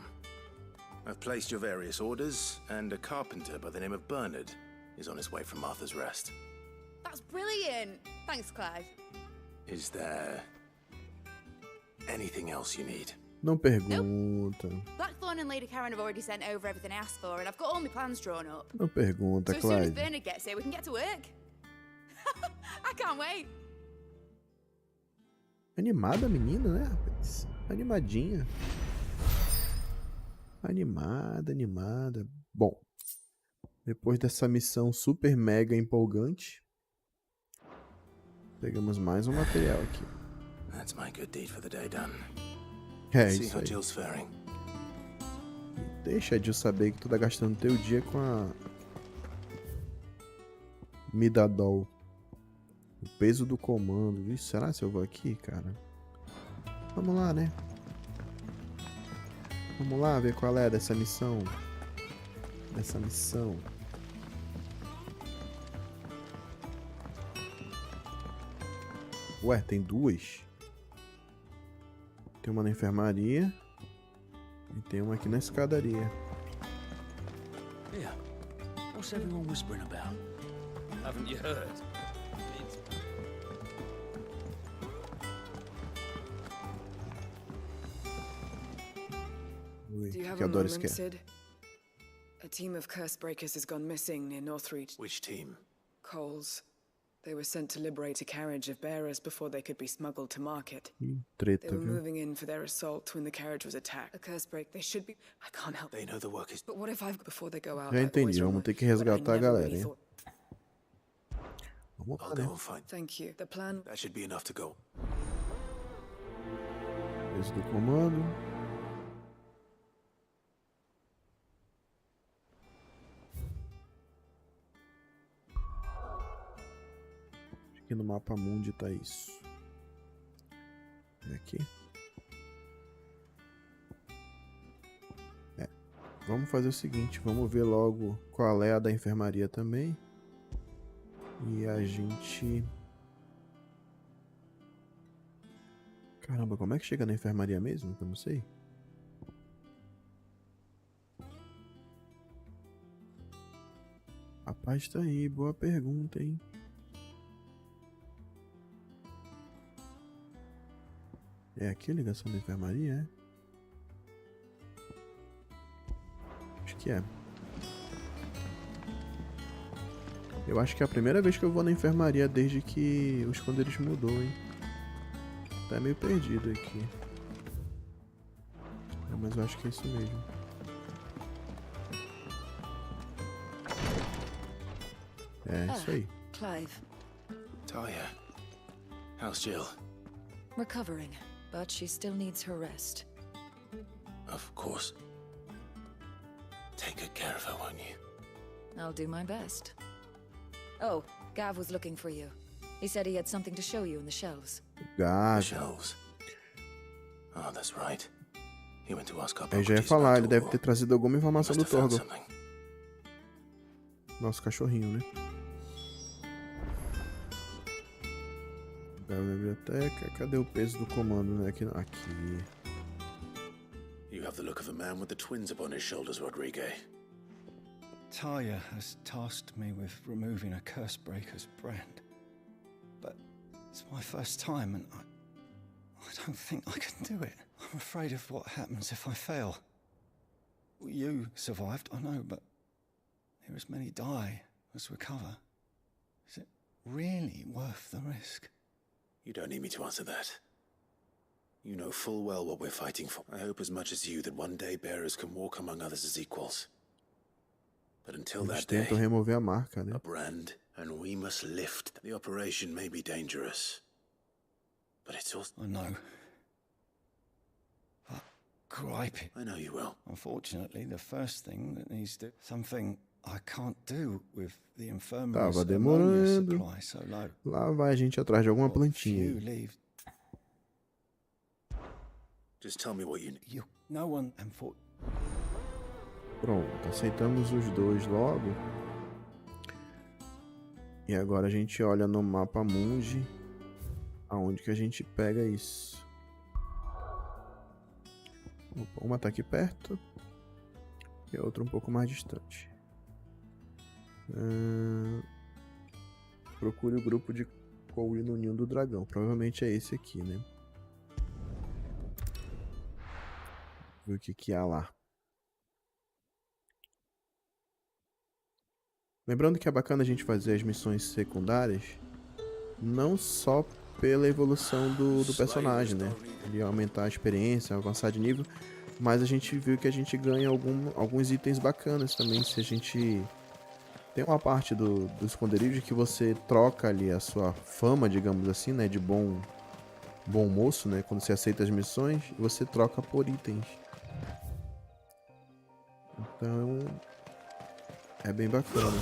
I've placed your various orders, and a carpenter by the name of Bernard is on his way from Arthur's Rest. That's brilliant. Thanks, Clive. Is there anything else you need? Não pergunta. Blackthorn and Lady Karen have already sent over everything I asked for, and I've got all my plans drawn up. Não pergunta, So as soon as Clive. Bernard gets here, we can get to work. I can't wait. Animada a menina, né, rapaz? Animadinha. Animada. Bom, depois dessa missão super mega empolgante, pegamos mais um material aqui. That's my good deed for the day done. É See isso how aí. Jill's faring. Deixa de saber que tu tá gastando teu dia com a Midadol. O peso do comando. Vixe, será se eu vou aqui, cara? Vamos lá, né? Vamos lá ver qual é dessa missão. Ué, tem duas. Tem uma na enfermaria. E tem uma aqui na escadaria. Yeah. What's everyone whispering about? Haven't you heard? Ui, Do you have que a a Doris moment, quer. Sid? A team of curse breakers has gone missing near Northreach. Which team? Coles. They were sent to liberate a carriage of bearers before they could be smuggled to market. Ih, They treta, were viu? moving in for their assault when the carriage was attacked. A curse break. They should be. I can't help. They know the work is... But what if I've before they go out? Já I entendi, always vamos remember, ter que but I resgatar a never galera, really hein? thought- Vamos I'll lá, go né? and find... Thank you. The plan. That should be enough to go. Peso do comando. Aqui no mapa mundi tá isso. É aqui. Vamos fazer o seguinte, vamos ver logo qual é a da enfermaria também. E a gente... Caramba, como é que chega na enfermaria mesmo? Que eu não sei. Rapaz, tá aí, boa pergunta, hein? É aqui a ligação da enfermaria, é? Acho que é. Eu acho que é a primeira vez que eu vou na enfermaria desde que o esconderijo mudou, hein? Tá meio perdido aqui. É, mas eu acho que é isso mesmo. É, isso aí. Clive. Talia. How's Jill? Recovering, but she still needs her rest. Of course. Take good care of her, won't you? I'll do my best. Oh, Gav was looking for you. He said he had something to show you in the shelves. The Gato. shelves. Oh, that's right. He went to ask our Eu já ia properties falar, about ele deve Torgo. ter trazido alguma He informação must do have found Torgo. something. Nosso cachorrinho, né? Da biblioteca. Cadê o peso do comando, né? Aqui. Aqui. You have the look of a man with the twins upon his shoulders, Rodrigue. Talia has tasked me with removing a curse breaker's brand. But it's my first time and I don't think I can do it. I'm afraid of what happens if I fail. You survived, I know, but hear as many die as recover. Is it really worth the risk? You don't need me to answer that. You know full well what we're fighting for. I hope as much as you that one day bearers can walk among others as equals. But until Eles that day, tentam remover a marca, né? a brand, and we must lift. The operation may be dangerous, but it's also... I know. But gripe it. I know you will. Unfortunately, the first thing that needs to... Something I can't do with the infirmary's Tava ammonia demorando. supply so low. Lá vai a gente atrás de alguma plantinha. You aí. leave. Just tell me what you need. No one... And for... Pronto, aceitamos os dois logo. E agora a gente olha no mapa mundi aonde que a gente pega isso. Opa, uma tá aqui perto e a outra um pouco mais distante. Procure o grupo de coure no ninho do dragão. Provavelmente é esse aqui, né? Ver o que que há lá. Lembrando que é bacana a gente fazer as missões secundárias não só pela evolução do personagem, né? Ele aumentar a experiência, avançar de nível, mas a gente viu que a gente ganha alguns itens bacanas também. Se a gente tem uma parte do esconderijo que você troca ali a sua fama, digamos assim, né? De bom moço, né? Quando você aceita as missões, você troca por itens. Então... é bem bacana.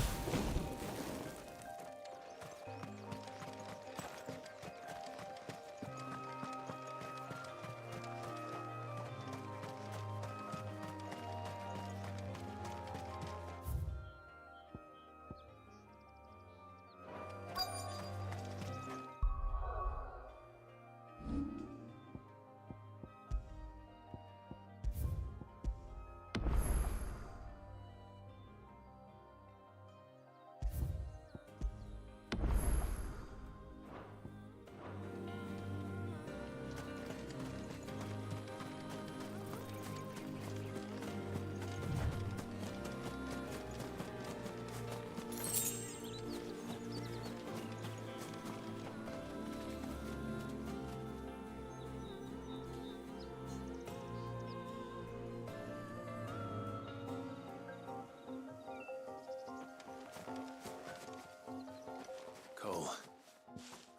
Cole,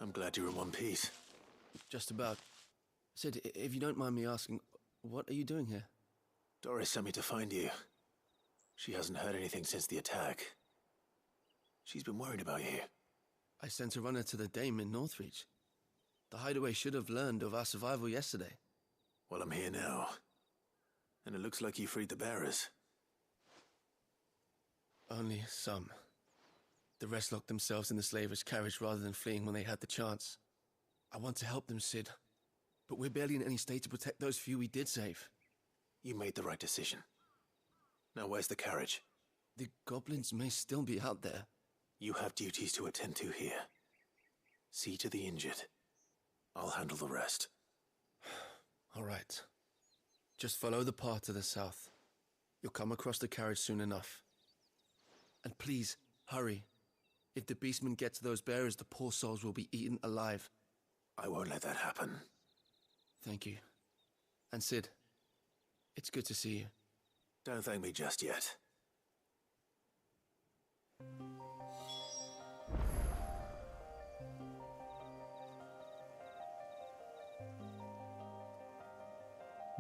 I'm glad you're in one piece. Just about. Sid, if you don't mind me asking, what are you doing here? Doris sent me to find you. She hasn't heard anything since the attack. She's been worried about you. I sent a runner to the Dame in Northreach. The hideaway should have learned of our survival yesterday. Well, I'm here now. And it looks like you freed the bearers. Only some. The rest locked themselves in the slaver's carriage rather than fleeing when they had the chance. I want to help them, Sid. But we're barely in any state to protect those few we did save. You made the right decision. Now where's the carriage? The goblins may still be out there. You have duties to attend to here. See to the injured. I'll handle the rest. All right. Just follow the path to the south. You'll come across the carriage soon enough. And please, hurry. If the beastmen get to those bearers, the poor souls will be eaten alive. I won't let that happen. Thank you. And Sid, it's good to see you. Don't thank me just yet.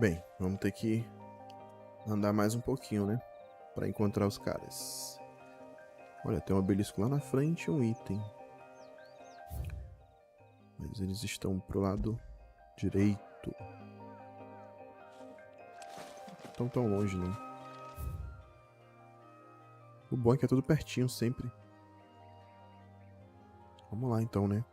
Bem, vamos ter que andar mais um pouquinho, né? Pra encontrar os caras. Olha, tem um obelisco lá na frente e um item. Mas eles estão pro lado direito. Não estão tão longe, não. O bom é que é tudo pertinho sempre. Vamos lá então, né?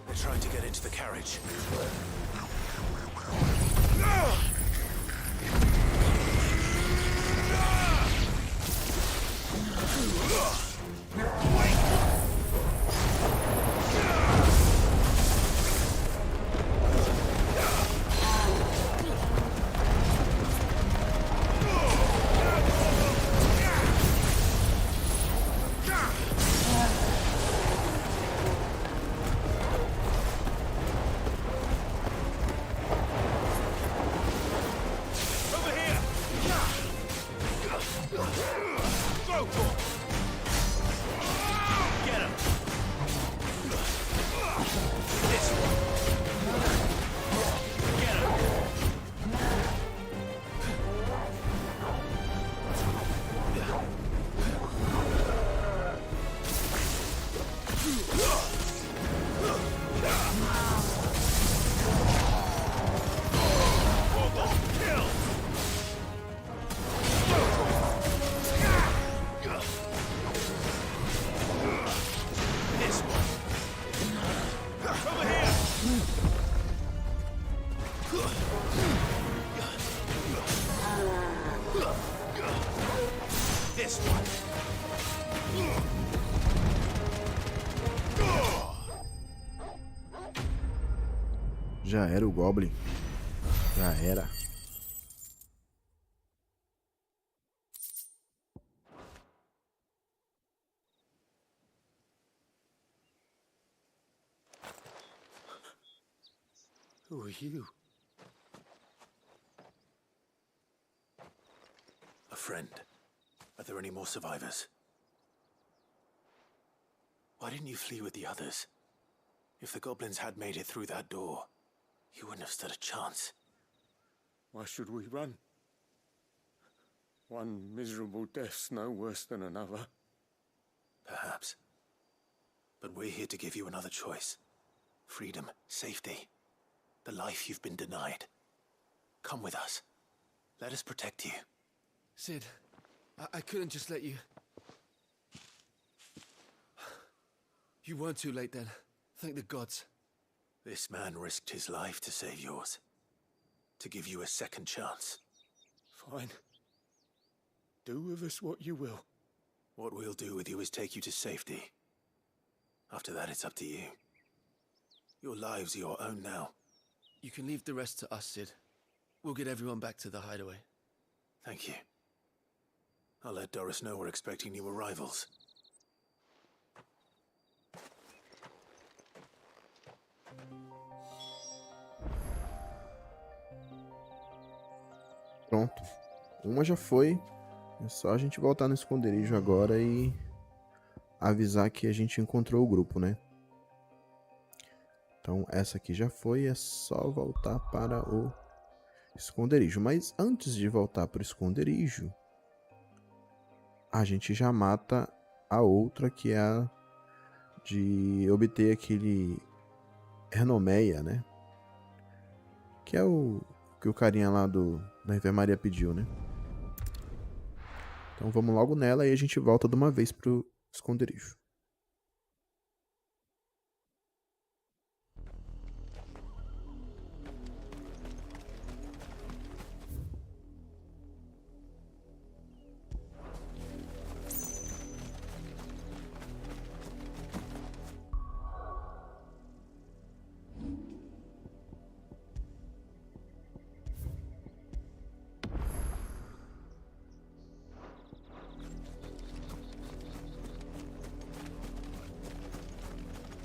They're trying to get into the carriage. Já era o Goblin. Já era. Who are you? A friend. Are there any more survivors? Why didn't you flee with the others? If the goblins had made it through that door, you wouldn't have stood a chance. Why should we run? One miserable death's no worse than another. Perhaps. But we're here to give you another choice. Freedom, safety, the life you've been denied. Come with us. Let us protect you. Sid, I couldn't just let you... You weren't too late then. Thank the gods. This man risked his life to save yours. To give you a second chance. Fine. Do with us what you will. What we'll do with you is take you to safety. After that, it's up to you. Your lives are your own now. You can leave the rest to us, Sid. We'll get everyone back to the hideaway. Thank you. I'll let Doris know we're expecting new arrivals. Pronto. Uma já foi. É só a gente voltar no esconderijo agora e avisar que a gente encontrou o grupo, né? Então essa aqui já foi. É só voltar para o esconderijo. Mas antes de voltar para o esconderijo, a gente já mata a outra, que é a de obter aquele Renomeia, né? Que é o que o carinha lá da enfermaria pediu, né? Então vamos logo nela e a gente volta de uma vez pro esconderijo.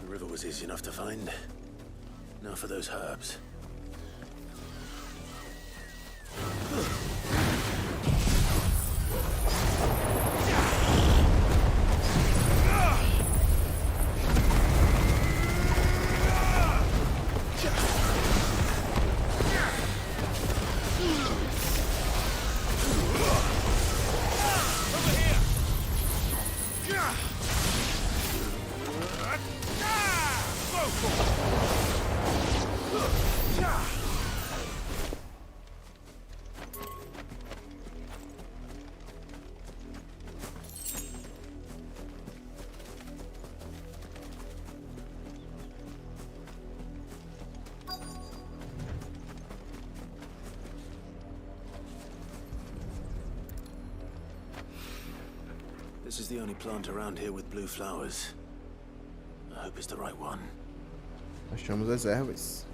The river was easy enough to find. Now for those herbs. This is the only plant around here with blue flowers. I hope it's the right one. Achamos as ervas.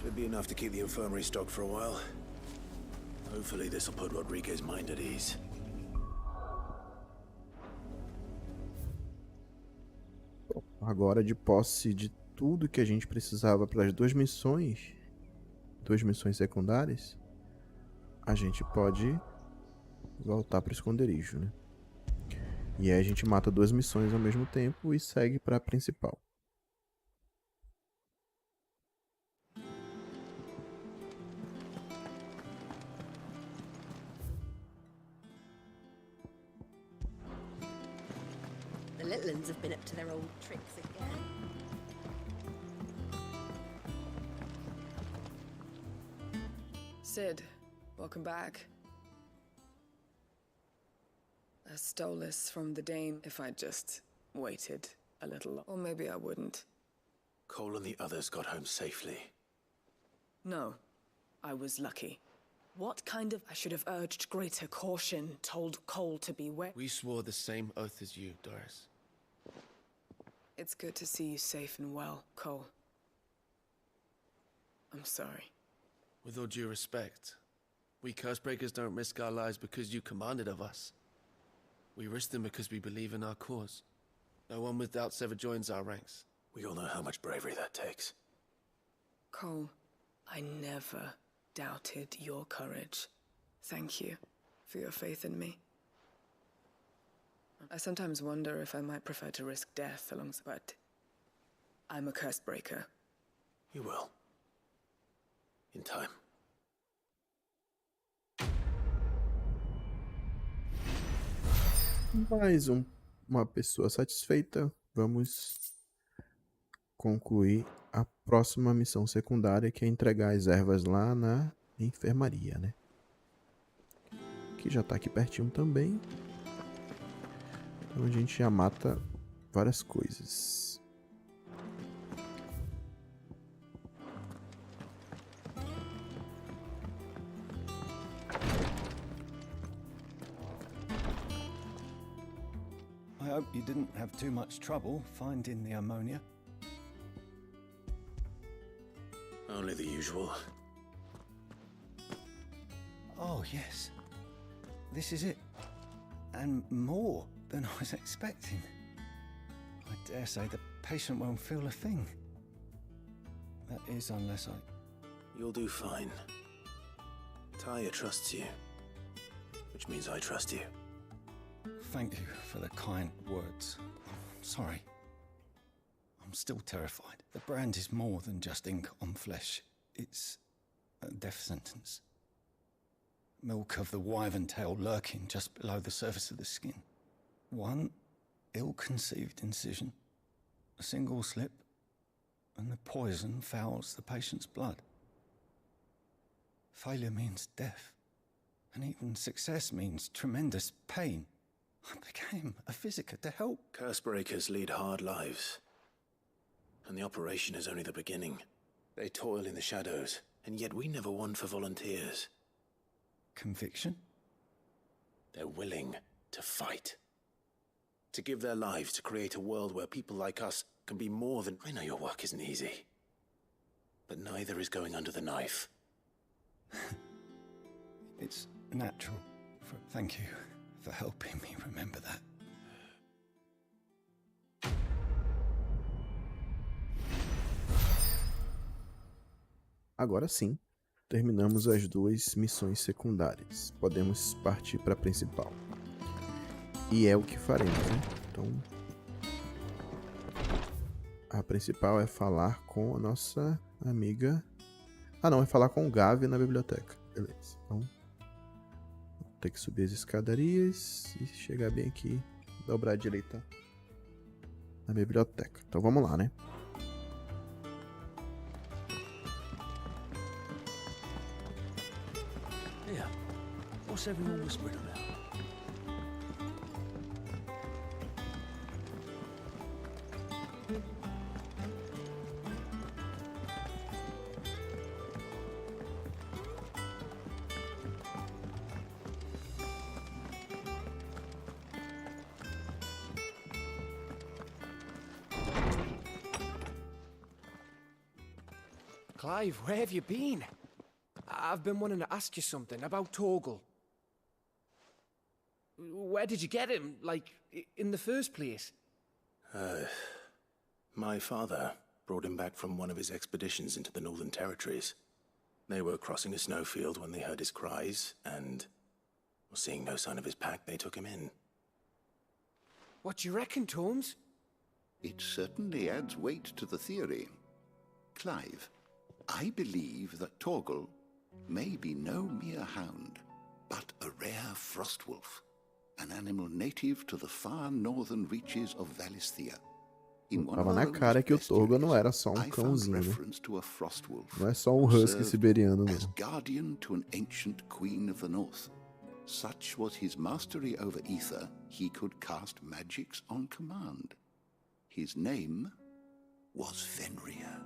Should be enough to keep the infirmary stocked for a while. Hopefully this will put Rodriguez's mind at ease. Agora, de posse de tudo que a gente precisava para as duas missões secundárias, a gente pode voltar para o esconderijo, né? E aí a gente mata duas missões ao mesmo tempo e segue para a principal. The little ones have been up to their old tricks again. Sid, welcome back. I stole this from the dame if I just waited a little, or maybe I wouldn't. Cole and the others got home safely. No, I was lucky. What kind of... I should have urged greater caution, told Cole to beware. We swore the same oath as you, Doris. It's good to see you safe and well, Cole. I'm sorry. With all due respect, we Cursebreakers don't risk our lives because you commanded of us. We risk them because we believe in our cause. No one with doubts ever joins our ranks. We all know how much bravery that takes. Cole, I never doubted your courage. Thank you for your faith in me. I sometimes wonder if I might prefer to risk death alongside, but I'm a Cursebreaker. You will. In time. Mais uma pessoa satisfeita. Vamos concluir a próxima missão secundária, que é entregar as ervas lá na enfermaria, né? Que já tá aqui pertinho também. Então a gente já mata várias coisas. I hope you didn't have too much trouble finding the ammonia. Only the usual. Oh, yes. This is it. And more than I was expecting. I dare say the patient won't feel a thing. That is, unless I... You'll do fine. Taya trusts you. Which means I trust you. Thank you for the kind words. I'm sorry. I'm still terrified. The brand is more than just ink on flesh. It's a death sentence. Milk of the wyvern tail lurking just below the surface of the skin. One ill-conceived incision, a single slip, and the poison fouls the patient's blood. Failure means death, and even success means tremendous pain. I became a physiker to help. Cursebreakers lead hard lives. And the operation is only the beginning. They toil in the shadows, and yet we never won for volunteers. Conviction? They're willing to fight. To give their lives to create a world where people like us can be more than... I know your work isn't easy. But neither is going under the knife. It's natural. Thank you for helping me remember that. Agora sim, terminamos as duas missões secundárias. Podemos partir para a principal. E é o que faremos, né? Então, a principal é falar com a nossa amiga... Ah, não, é falar com o Gavi na biblioteca. Beleza, então... Vou ter que subir as escadarias e chegar bem aqui, dobrar à direita na biblioteca. Então vamos lá, né? What's everyone whispering about? Clive, where have you been? I've been wanting to ask you something about Torgal. Where did you get him, like, in the first place? My father brought him back from one of his expeditions into the Northern Territories. They were crossing a snowfield when they heard his cries, and, seeing no sign of his pack, they took him in. What do you reckon, Tomes? It certainly adds weight to the theory. Clive, I believe that Torgal may be no mere hound, but a rare frostwolf, an animal native to the far northern reaches of Valisthea. Tava na cara que o Torgal não era só um cãozinho, né? Não é só um husky siberiano, não. As guardian to an ancient queen of the north. Such was his mastery over ether, he could cast magics on command. His name was Fenrir.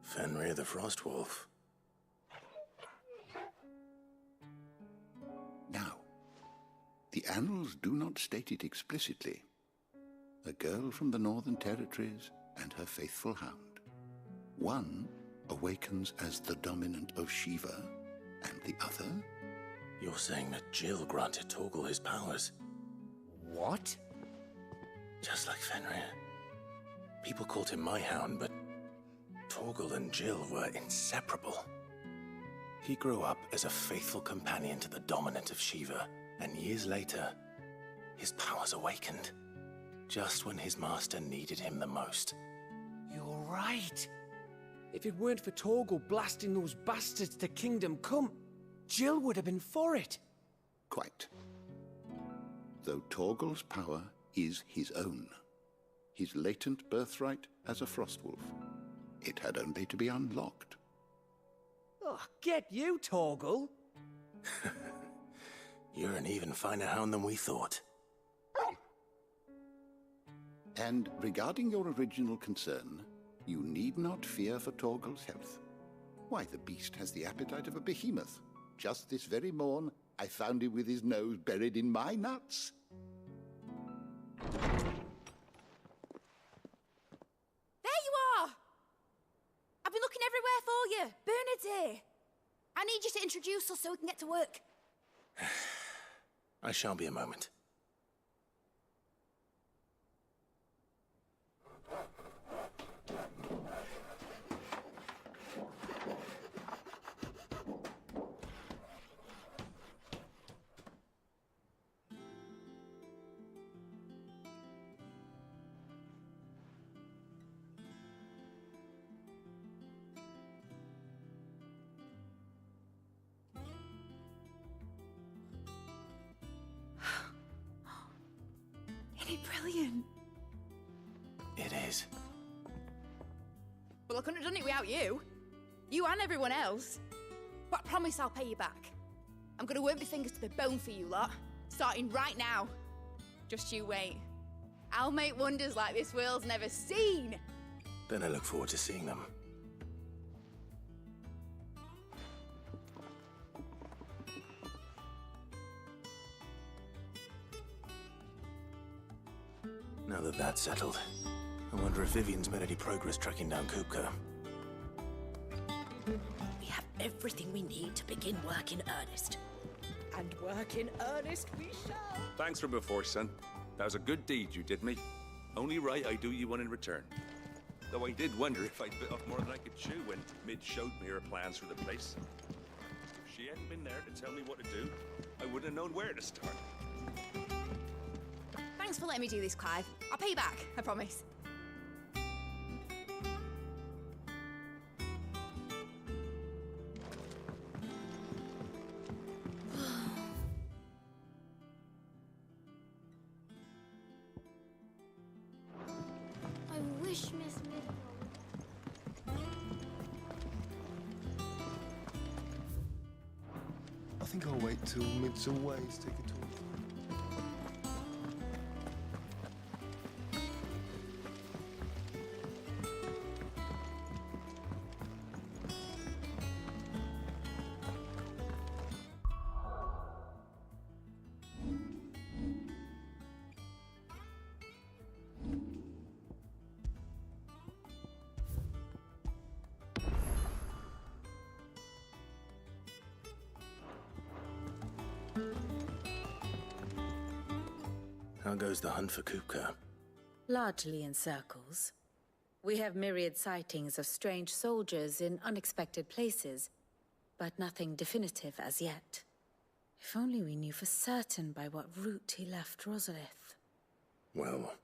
Fenrir the Frostwolf. Now, the annals do not state it explicitly. A girl from the Northern Territories and her faithful hound. One awakens as the dominant of Shiva, and the other... You're saying that Jill granted Torgal his powers? What? Just like Fenrir. People called him my hound, but Torgal and Jill were inseparable. He grew up as a faithful companion to the dominant of Shiva, and years later, his powers awakened. Just when his master needed him the most. You're right. If it weren't for Torgal blasting those bastards to Kingdom Come, Jill would have been for it. Quite. Though Torgal's power is his own. His latent birthright as a Frostwolf. It had only to be unlocked. Oh, get you, Torgal! You're an even finer hound than we thought. And regarding your original concern, you need not fear for Torgal's health. Why, the beast has the appetite of a behemoth. Just this very morn, I found him with his nose buried in my nuts. There you are! I've been looking everywhere for you. Bernard's here. I need you to introduce us so we can get to work. I shall be a moment. Isn't it brilliant? It is. Well, I couldn't have done it without you. You and everyone else. But I promise I'll pay you back. I'm gonna work my fingers to the bone for you lot, starting right now. Just you wait. I'll make wonders like this world's never seen. Then I look forward to seeing them. Now that that's settled, I wonder if Vivian's made any progress tracking down Kupka. We have everything we need to begin work in earnest. And work in earnest we shall. Thanks for before, son. That was a good deed you did me. Only right I do you one in return. Though I did wonder if I'd bit off more than I could chew when Mid showed me her plans for the place. If she hadn't been there to tell me what to do, I wouldn't have known where to start. Thanks for letting me do this, Clive. I'll pay you back, I promise. I wish Miss Mid. think I'll wait till Midsome Ways take a tour. How goes the hunt for Kupka? Largely in circles. We have myriad sightings of strange soldiers in unexpected places, but nothing definitive as yet. If only we knew for certain by what route he left Rosalith. Well,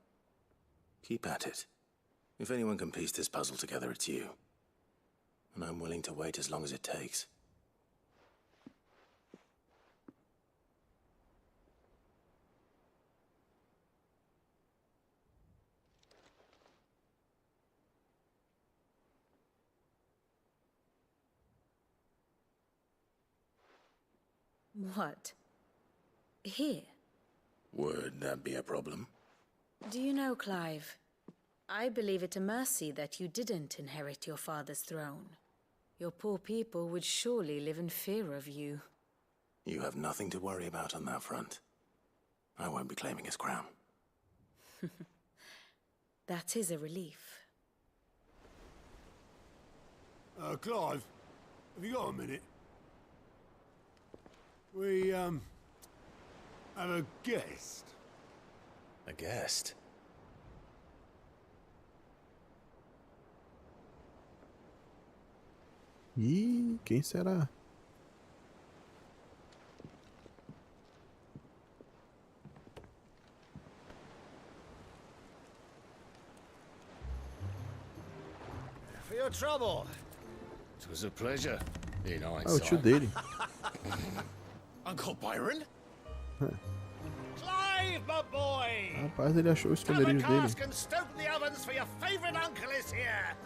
keep at it. If anyone can piece this puzzle together, it's you. And I'm willing to wait as long as it takes. What? Here? Would that be a problem? Do you know, Clive, I believe it a mercy that you didn't inherit your father's throne. Your poor people would surely live in fear of you. You have nothing to worry about on that front. I won't be claiming his crown. That is a relief. Clive, have you got a minute? We, have a guest. A guest? Ih, quem será? For your trouble. It was a pleasure, in hindsight. Ah, o tio dele. Uncle Byron? Clive, my boy! Rapaz, ele achou o esconderijo dele. Cask and stoke the ovens for your favorite uncle is here.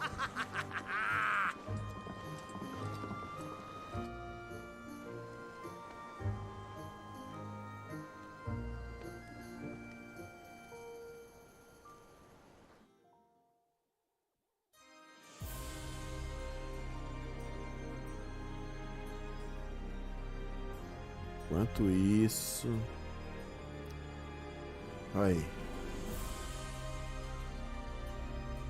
Enquanto isso... Aí.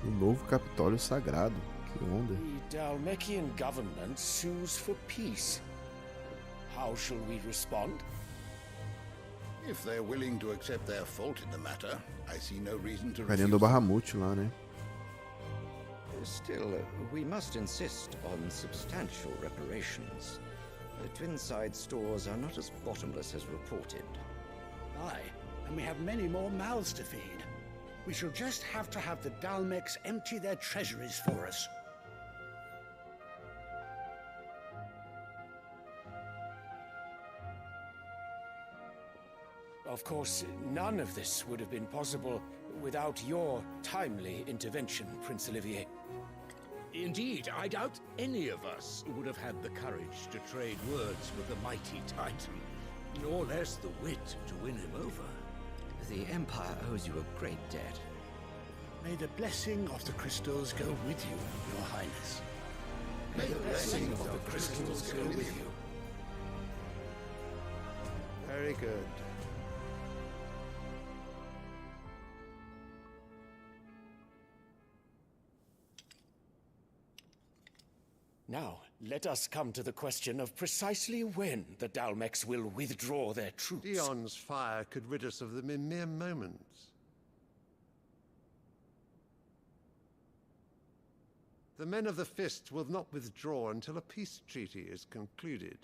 O novo Capitólio Sagrado. Que onda. The Dalmekian government sues for peace. How shall we respond? If they're willing to accept their fault in the matter, I see no reason to Carinha do Bahamut lá, né? Still, we must insist on substantial reparations. The Twinside stores are not as bottomless as reported. Aye, and we have many more mouths to feed. We shall just have to have the Dalmecs empty their treasuries for us. Of course, none of this would have been possible without your timely intervention, Prince Olivier. Indeed, I doubt any of us would have had the courage to trade words with the mighty Titan, nor less the wit to win him over. The Empire owes you a great debt. May the blessing of the crystals go with you, Your Highness. May the blessing of the crystals go with you. Very good. Now, let us come to the question of precisely when the Dalmecs will withdraw their troops. Dion's fire could rid us of them in mere moments. The men of the Fist will not withdraw until a peace treaty is concluded.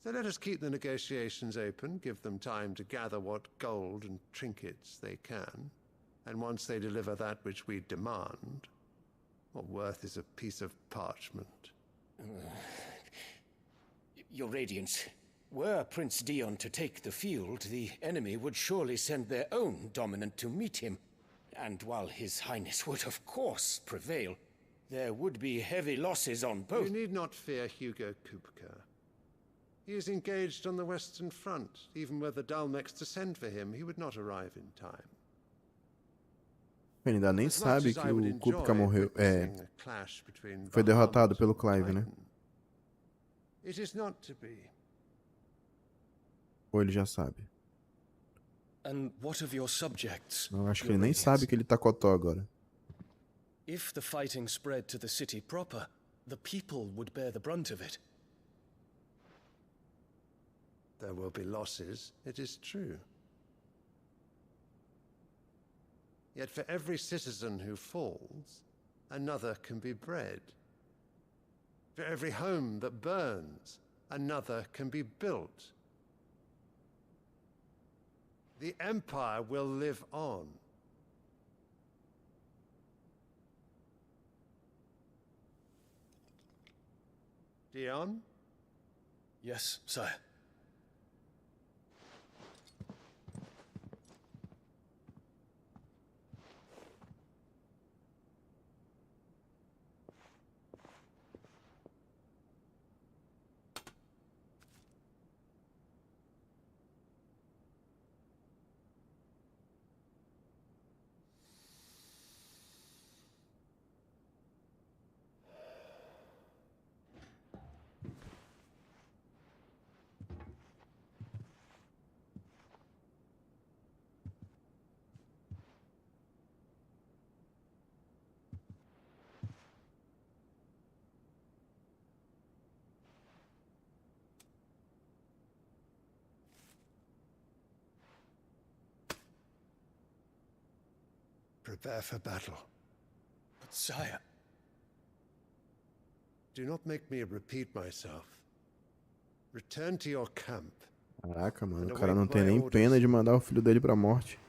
So let us keep the negotiations open, give them time to gather what gold and trinkets they can. And once they deliver that which we demand, what worth is a piece of parchment? Your Radiance, were Prince Dion to take the field, the enemy would surely send their own dominant to meet him. And while His Highness would of course prevail, there would be heavy losses on both. You need not fear Hugo Kupka. He is engaged on the Western Front. Even were the Dalmex to send for him, he would not arrive in time. Ele ainda nem sabe que o Kupka morreu. Foi derrotado pelo Clive, né? It is not to be. Ou ele já sabe? And what of your subjects? Eu acho que ele nem sabe que ele tá cotó agora. If the fighting spread to the city proper, the people would bear the brunt of it. There will be losses, it is true. Yet for every citizen who falls, another can be bred. For every home that burns, another can be built. The Empire will live on. Dion? Yes, sire. Prepare for battle. But sire... Do not make me repeat myself. Return to your camp. Caraca, mano, o cara não tem nem pena de mandar o filho dele pra morte.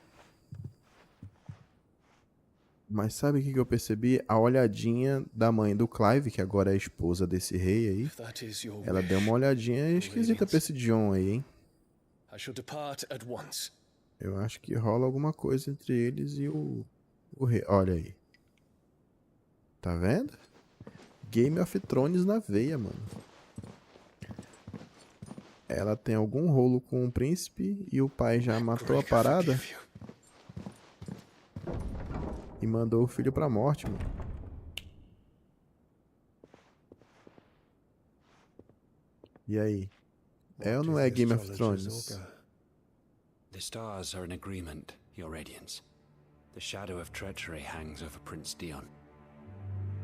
Mas sabe o que eu percebi? A olhadinha da mãe do Clive, que agora é a esposa desse rei aí. Ela deu uma olhadinha esquisita pra esse John aí, hein? Eu acho que rola alguma coisa entre eles e o rei. Olha aí. Tá vendo? Game of Thrones na veia, mano. Ela tem algum rolo com o príncipe e o pai já matou a parada. E mandou o filho pra morte, mano. E aí? É ou não é Game of Thrones? The stars are in agreement, Your Radiance. The shadow of treachery hangs over Prince Dion.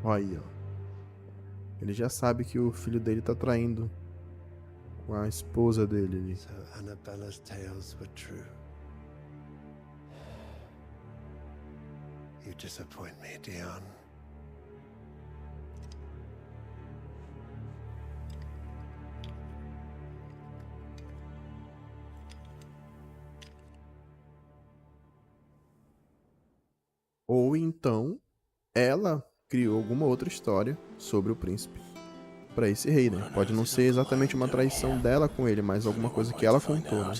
Olha aí, ó. Ele já sabe que o filho dele tá traindo com a esposa dele ali. So Annabella's tales were true. You disappoint me, Dion. Ou então, ela criou alguma outra história sobre o príncipe pra esse rei, né? Pode não ser exatamente uma traição dela com ele, mas alguma coisa que ela contou, né?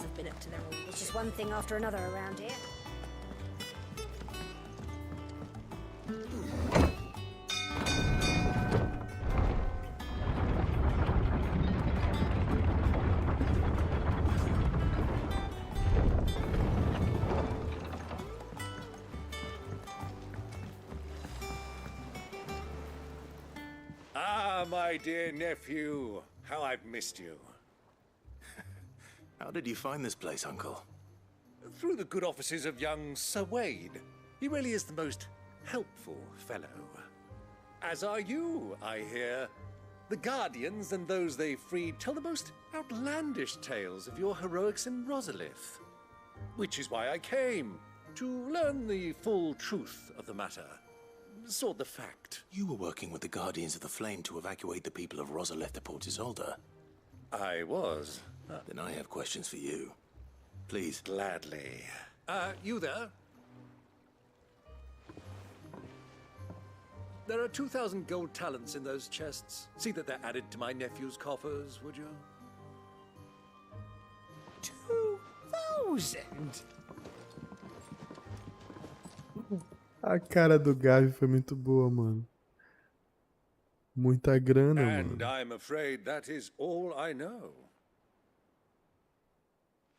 Have been up to their old. It's just one thing after another around here. Ah, my dear nephew, how I've missed you. How did you find this place, Uncle? Through the good offices of young Sir Wade. He really is the most helpful fellow. As are you, I hear. The Guardians and those they freed tell the most outlandish tales of your heroics in Rosalith. Which is why I came, to learn the full truth of the matter. sought the fact. You were working with the Guardians of the Flame to evacuate the people of Rosalith de Port Isolde. I was. Then I have questions for you. Please. Gladly. You there? There are 2,000 gold talents in those chests. See that they're added to my nephew's coffers, would you? 2,000? A cara do Gavi foi muito boa, mano. Muita grana, And mano. I'm afraid that is all I know.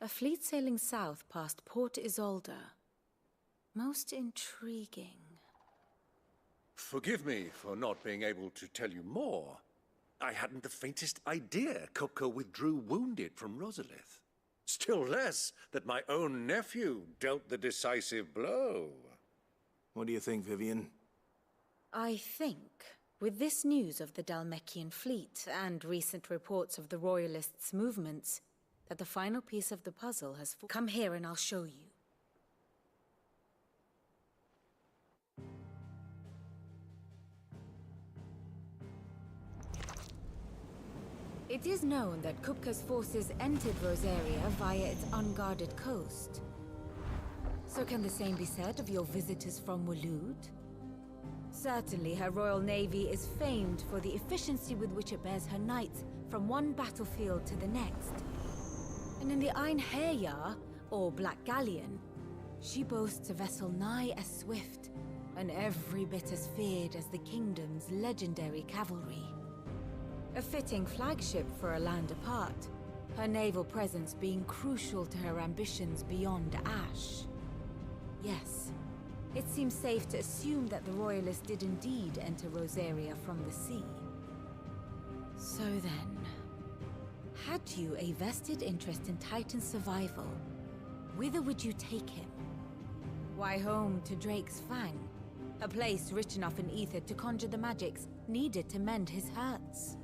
A fleet sailing south past Port Isolde. Most intriguing. Forgive me for not being able to tell you more. I hadn't the faintest idea Kupka withdrew wounded from Rosalith. Still less that my own nephew dealt the decisive blow. What do you think, Vivian? I think, with this news of the Dhalmekian fleet and recent reports of the Royalists' movements, that the final piece of the puzzle has... Come here and I'll show you. It is known that Kupka's forces entered Rosaria via its unguarded coast. So can the same be said of your visitors from Waloed? Certainly her Royal Navy is famed for the efficiency with which it bears her knights from one battlefield to the next. And in the Einherjar, or Black Galleon, she boasts a vessel nigh as swift, and every bit as feared as the kingdom's legendary cavalry. A fitting flagship for a land apart, her naval presence being crucial to her ambitions beyond Ash. Yes, it seems safe to assume that the Royalists did indeed enter Rosaria from the sea. So then, had you a vested interest in Titan's survival, whither would you take him? Why, home to Drake's Fang, a place rich enough in ether to conjure the magics needed to mend his hurts.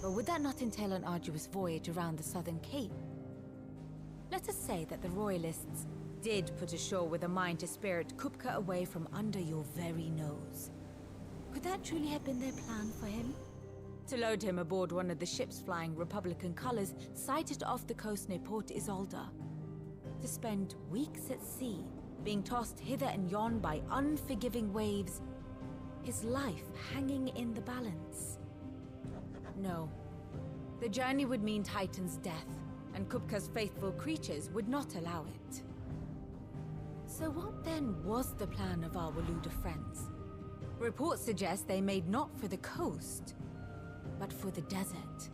But would that not entail an arduous voyage around the southern cape? Let us say that the Royalists did put ashore with a mind to spirit Kupka away from under your very nose. Could that truly have been their plan for him? To load him aboard one of the ships flying Republican colors sighted off the coast near Port Isolde. To spend weeks at sea, being tossed hither and yon by unforgiving waves, his life hanging in the balance. No. The journey would mean Titan's death, and Kupka's faithful creatures would not allow it. So what then was the plan of our Waluda friends? Reports suggest they made not for the coast, but for the desert.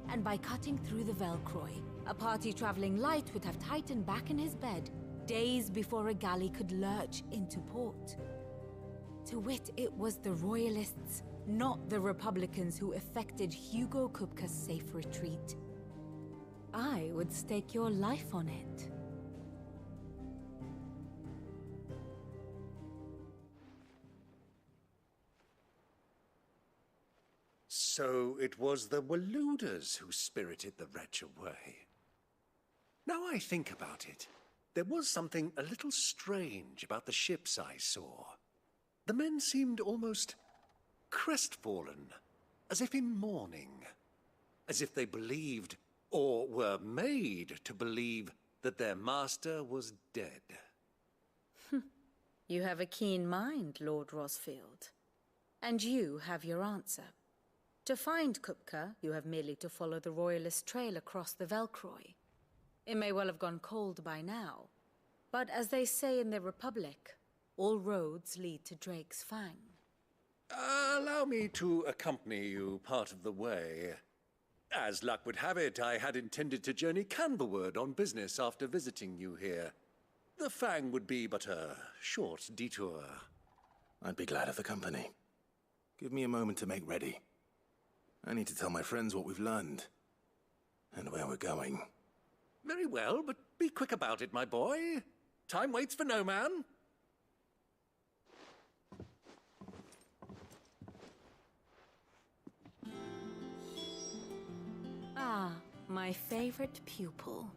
And by cutting through the Velcroy, a party traveling light would have Titan back in his bed days before a galley could lurch into port. To wit, it was the Royalists, not the Republicans, who effected Hugo Kupka's safe retreat. I would stake your life on it. So it was the Waludas who spirited the wretch away. Now I think about it, there was something a little strange about the ships I saw. The men seemed almost crestfallen, as if in mourning, as if they believed, or were made to believe, that their master was dead. You have a keen mind, Lord Rosfield. And you have your answer. To find Kupka, you have merely to follow the Royalist trail across the Velcroy. It may well have gone cold by now, but as they say in the Republic, all roads lead to Drake's Fang. Allow me to accompany you part of the way. As luck would have it, I had intended to journey Canberward on business after visiting you here. The Fang would be but a short detour. I'd be glad of the company. Give me a moment to make ready. I need to tell my friends what we've learned, and where we're going. Very well, but be quick about it, my boy. Time waits for no man. Ah, my favorite pupil.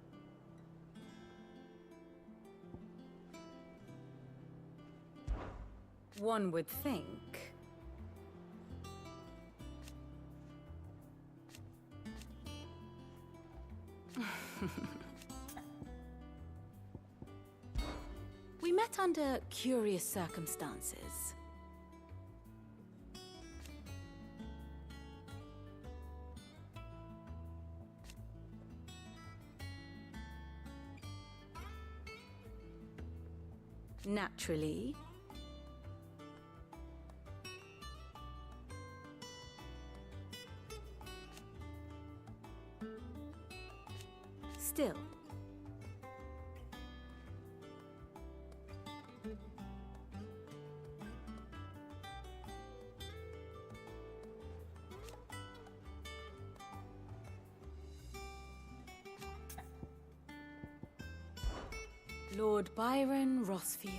One would think. We met under curious circumstances. Naturally. Still. Lord Byron Rossfield.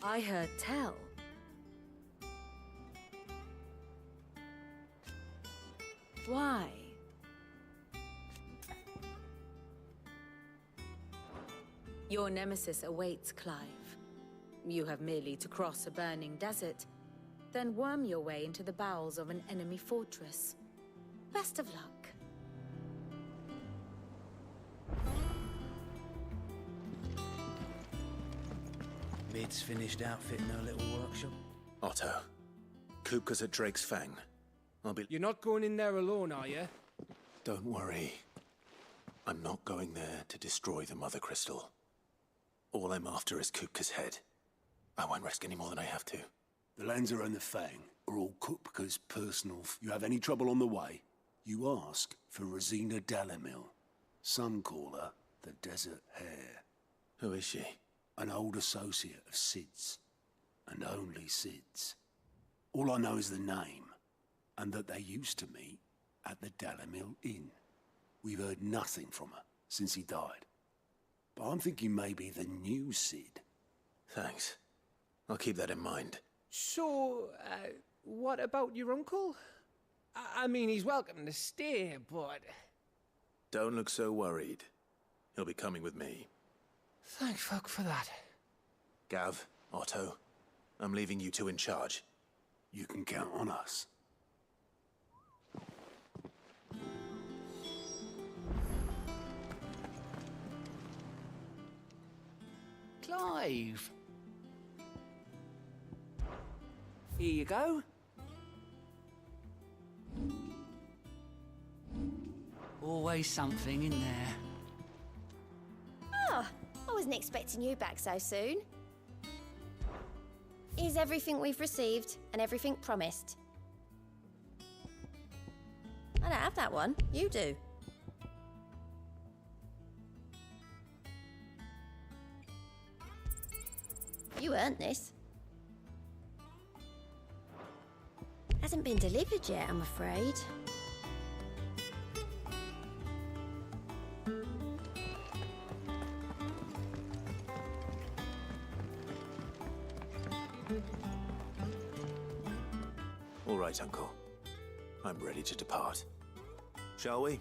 I heard tell. Why? Your nemesis awaits, Clive. You have merely to cross a burning desert, then worm your way into the bowels of an enemy fortress. Best of luck. Mid's finished outfitting her little workshop. Otto, Kupka's at Drake's Fang. You're not going in there alone, are you? Don't worry. I'm not going there to destroy the Mother Crystal. All I'm after is Kupka's head. I won't risk any more than I have to. The Lanza and the Fang are all Kupka's personal. You have any trouble on the way, you ask for Rosina Dalamil. Some call her the Desert Hare. Who is she? An old associate of Sid's. And only Sid's. All I know is the name, and that they used to meet at the Dalamil Inn. We've heard nothing from her since he died. But I'm thinking maybe the new Sid. Thanks. I'll keep that in mind. So, what about your uncle? I mean, he's welcome to stay, but... Don't look so worried. He'll be coming with me. Thank fuck for that. Gav, Otto, I'm leaving you two in charge. You can count on us. Clive! Here you go. Always something in there. Oh, I wasn't expecting you back so soon. Here's everything we've received and everything promised. I don't have that one. You do. You earned this. Hasn't been delivered yet, I'm afraid. All right, Uncle. I'm ready to depart. Shall we?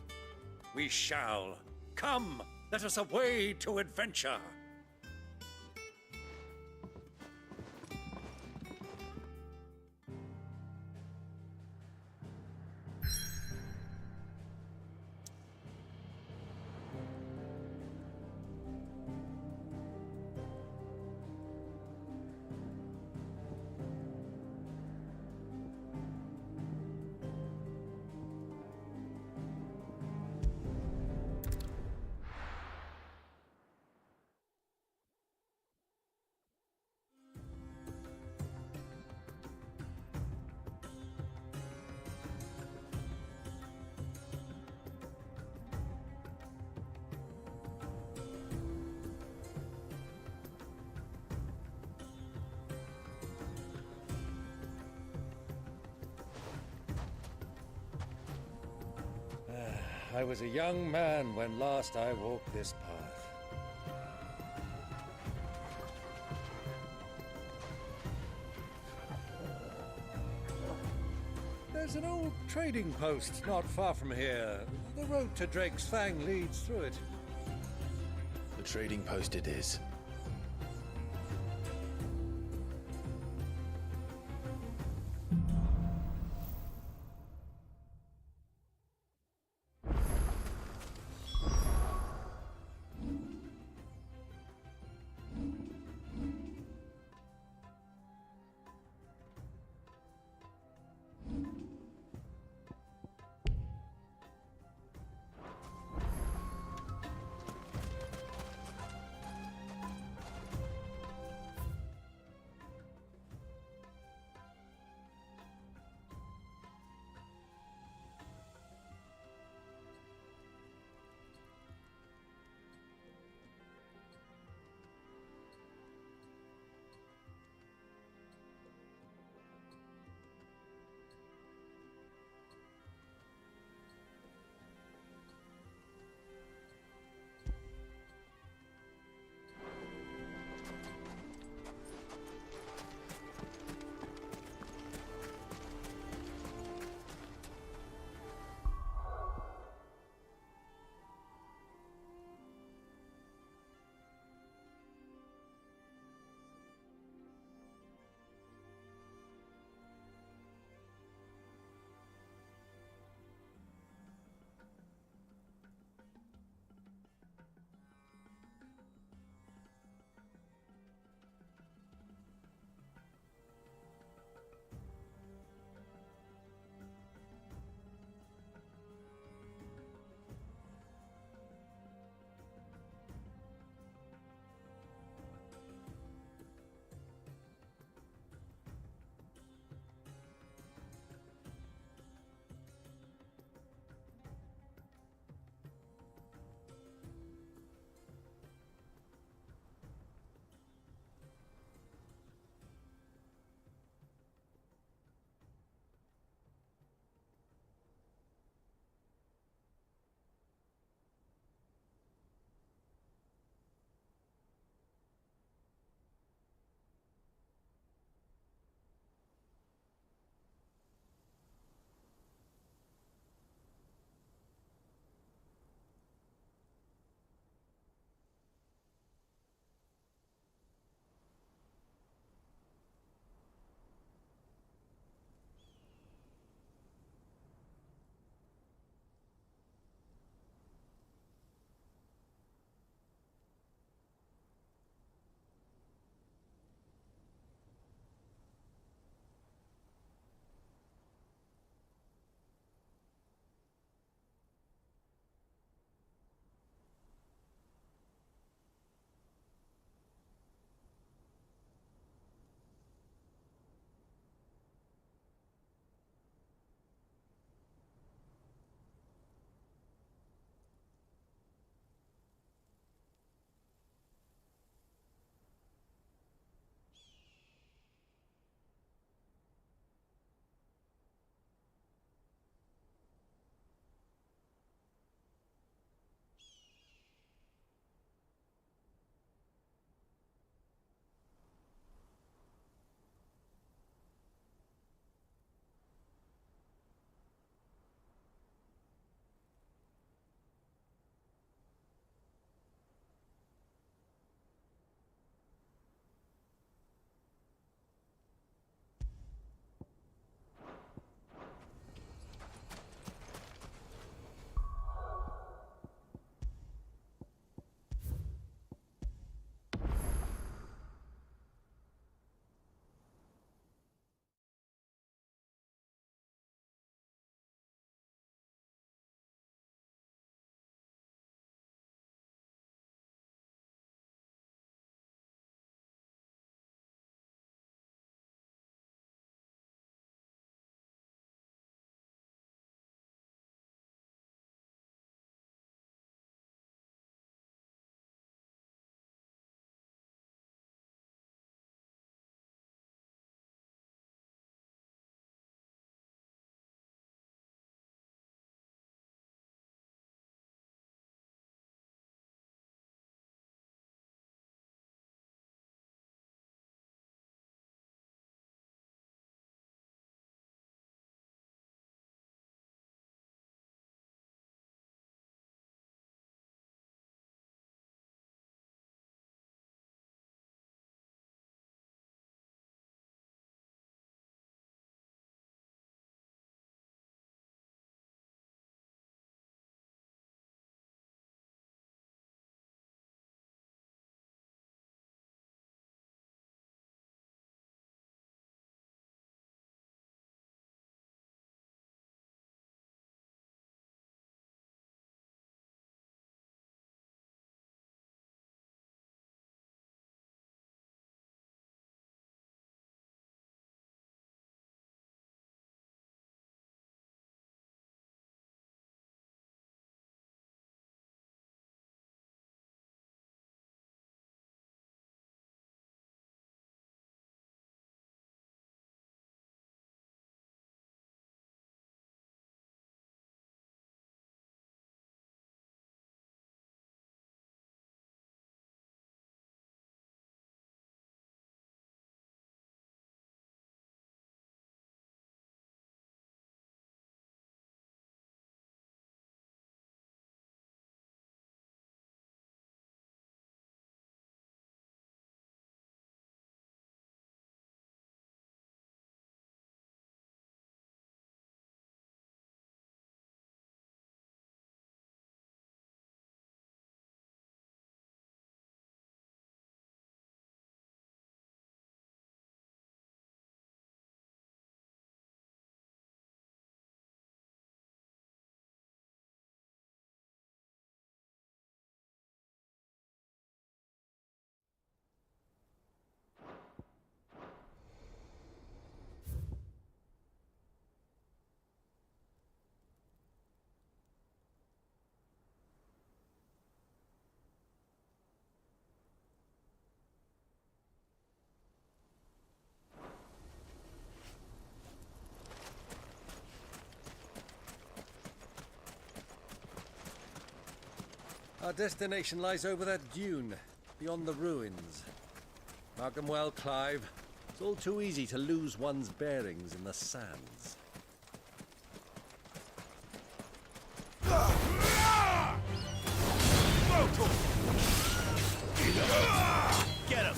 We shall. Come, let us away to adventure. I was a young man when last I walked this path. There's an old trading post not far from here. The road to Drake's Fang leads through it. The trading post it is. Our destination lies over that dune, beyond the ruins. Mark them well, Clive. It's all too easy to lose one's bearings in the sands. Get him!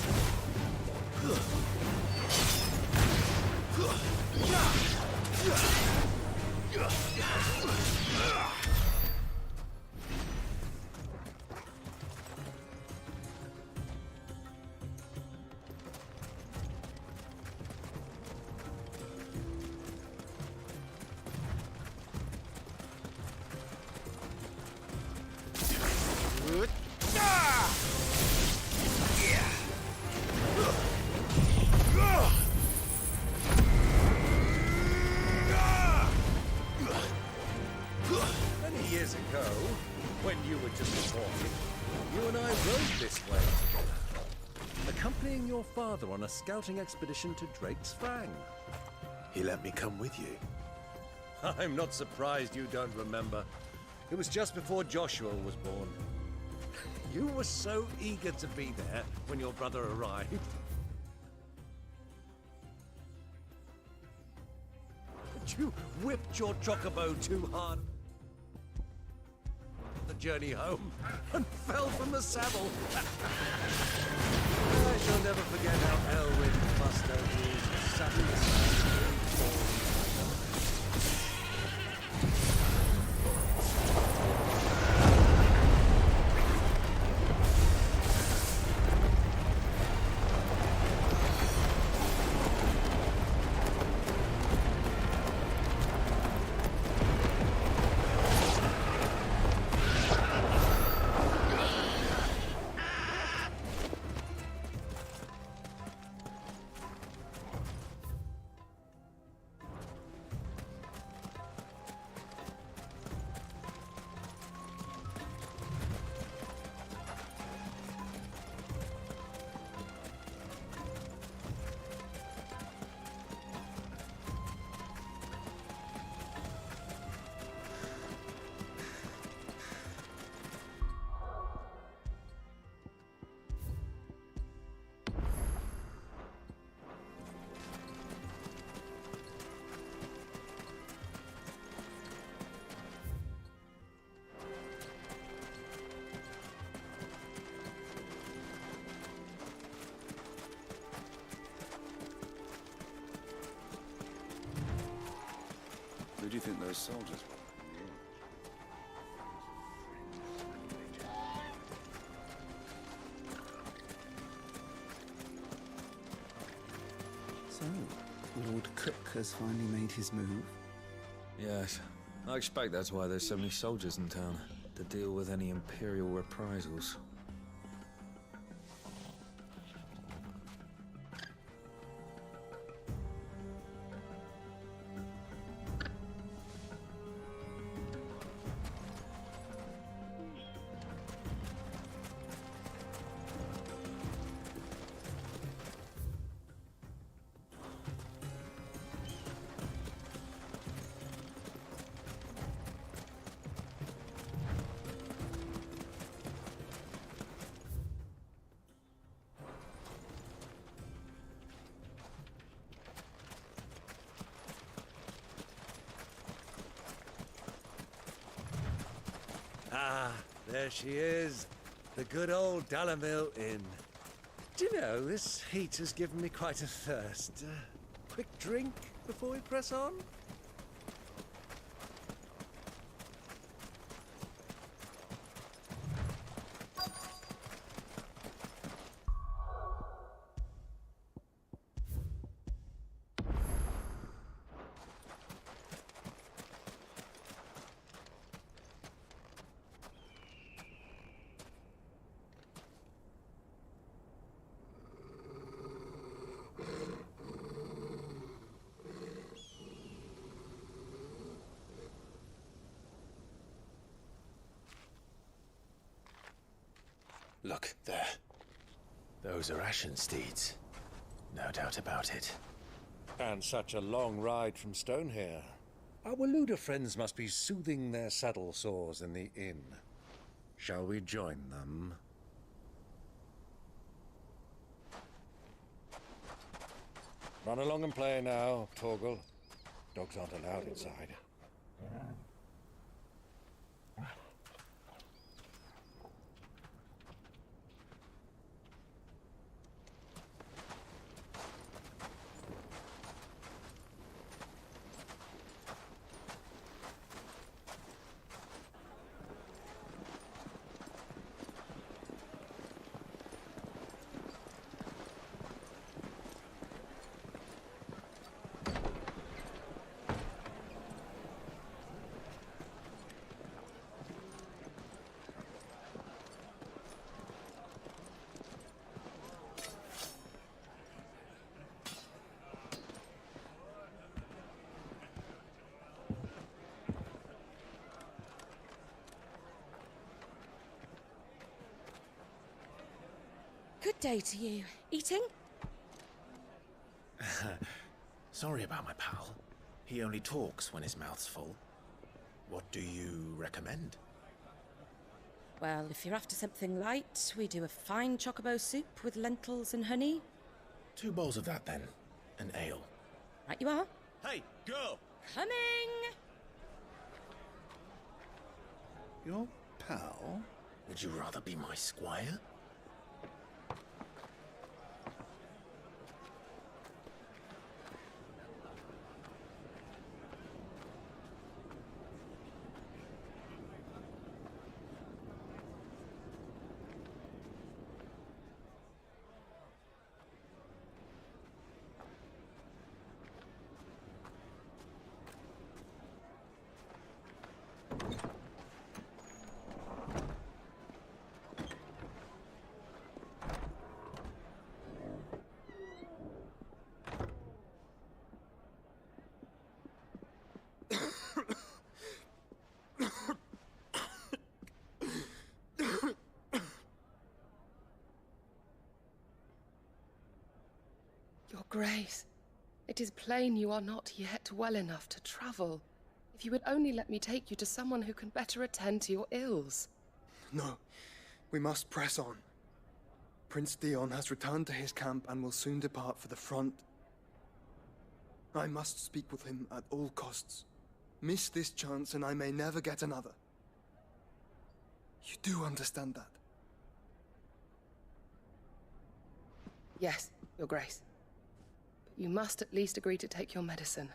Many years ago, when you were just a boy, you and I rode this way together, accompanying your father on a scouting expedition to Drake's Fang. He let me come with you. I'm not surprised you don't remember. It was just before Joshua was born. You were so eager to be there when your brother arrived. But you whipped your chocobo too hard the journey home and fell from the saddle. I shall never forget how Elwyn must have used saddle. Who do you think those soldiers were? So, Lord Cook has finally made his move? Yes. I expect that's why there's so many soldiers in town, to deal with any Imperial reprisals. Ah, there she is. The good old Dalamil Inn. Do you know, this heat has given me quite a thirst. Quick drink before we press on? Look, there. Those are Ashen steeds. No doubt about it. And such a long ride from Stonehair. Our Waluda friends must be soothing their saddle sores in the inn. Shall we join them? Run along and play now, Torgal. Dogs aren't allowed inside. Good day to you. Eating? Sorry about my pal. He only talks when his mouth's full. What do you recommend? Well, if you're after something light, we do a fine chocobo soup with lentils and honey. 2 bowls of that, then. An ale. Right you are. Hey, girl! Coming! Your pal? Would you rather be my squire? Your Grace, it is plain you are not yet well enough to travel. If you would only let me take you to someone who can better attend to your ills. No, we must press on. Prince Dion has returned to his camp and will soon depart for the front. I must speak with him at all costs. Miss this chance and I may never get another. You do understand that? Yes, Your Grace. But you must at least agree to take your medicine.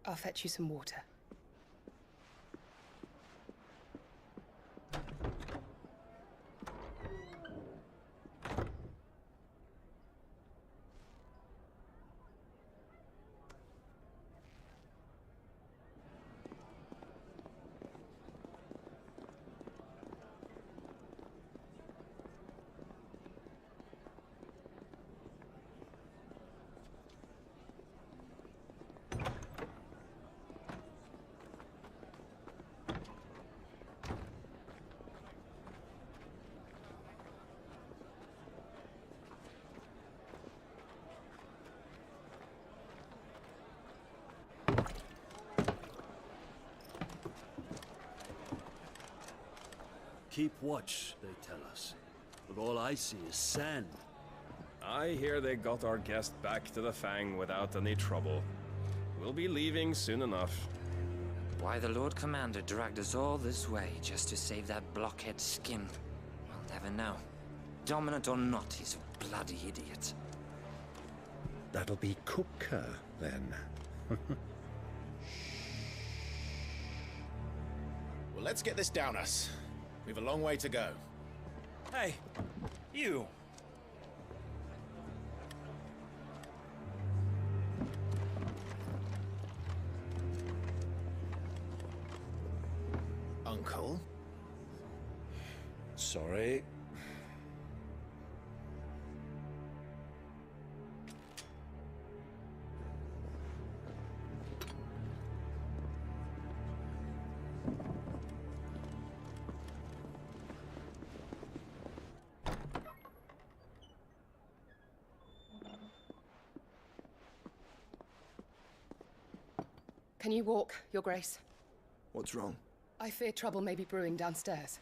I'll fetch you some water. Keep watch, they tell us. But all I see is sand. I hear they got our guest back to the Fang without any trouble. We'll be leaving soon enough. Why the Lord Commander dragged us all this way just to save that blockhead skin, we'll never know. Dominant or not, he's a bloody idiot. That'll be Cooker, then. Well, let's get this down us. We've a long way to go. Hey, you! Uncle? Sorry. Can you walk, Your Grace? What's wrong? I fear trouble may be brewing downstairs.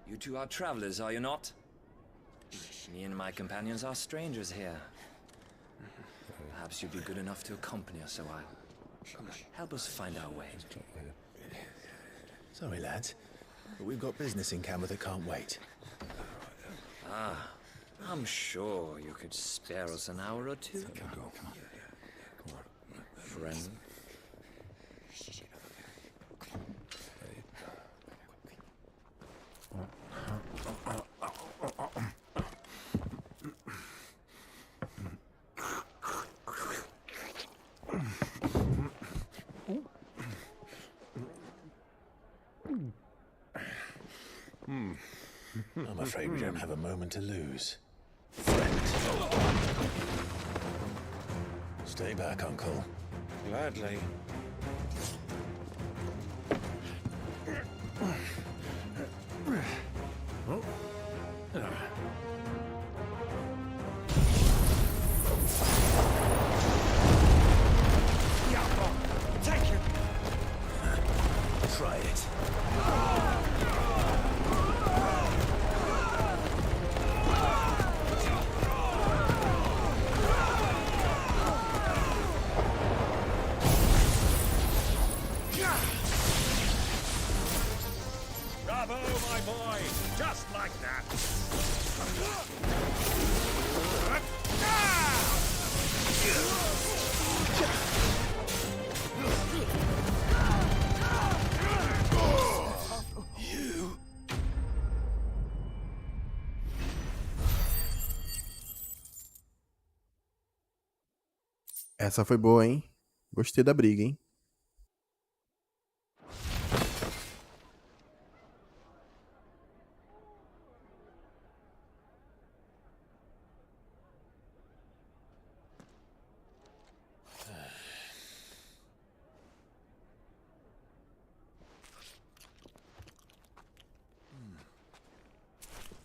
You two are travelers, are you not? Me and my companions are strangers here. Perhaps you'd be good enough to accompany us a while. Come on, help us find our way. Sorry, lads, but we've got business in camera that can't wait. Ah, I'm sure you could spare us an hour or two. Come on. Friend. I'm afraid we don't have a moment to lose. Friend. Stay back, Uncle. Gladly. Take it. Try it. Bravo, my boy! Just like that! You. Essa foi boa, hein? Gostei da briga, hein?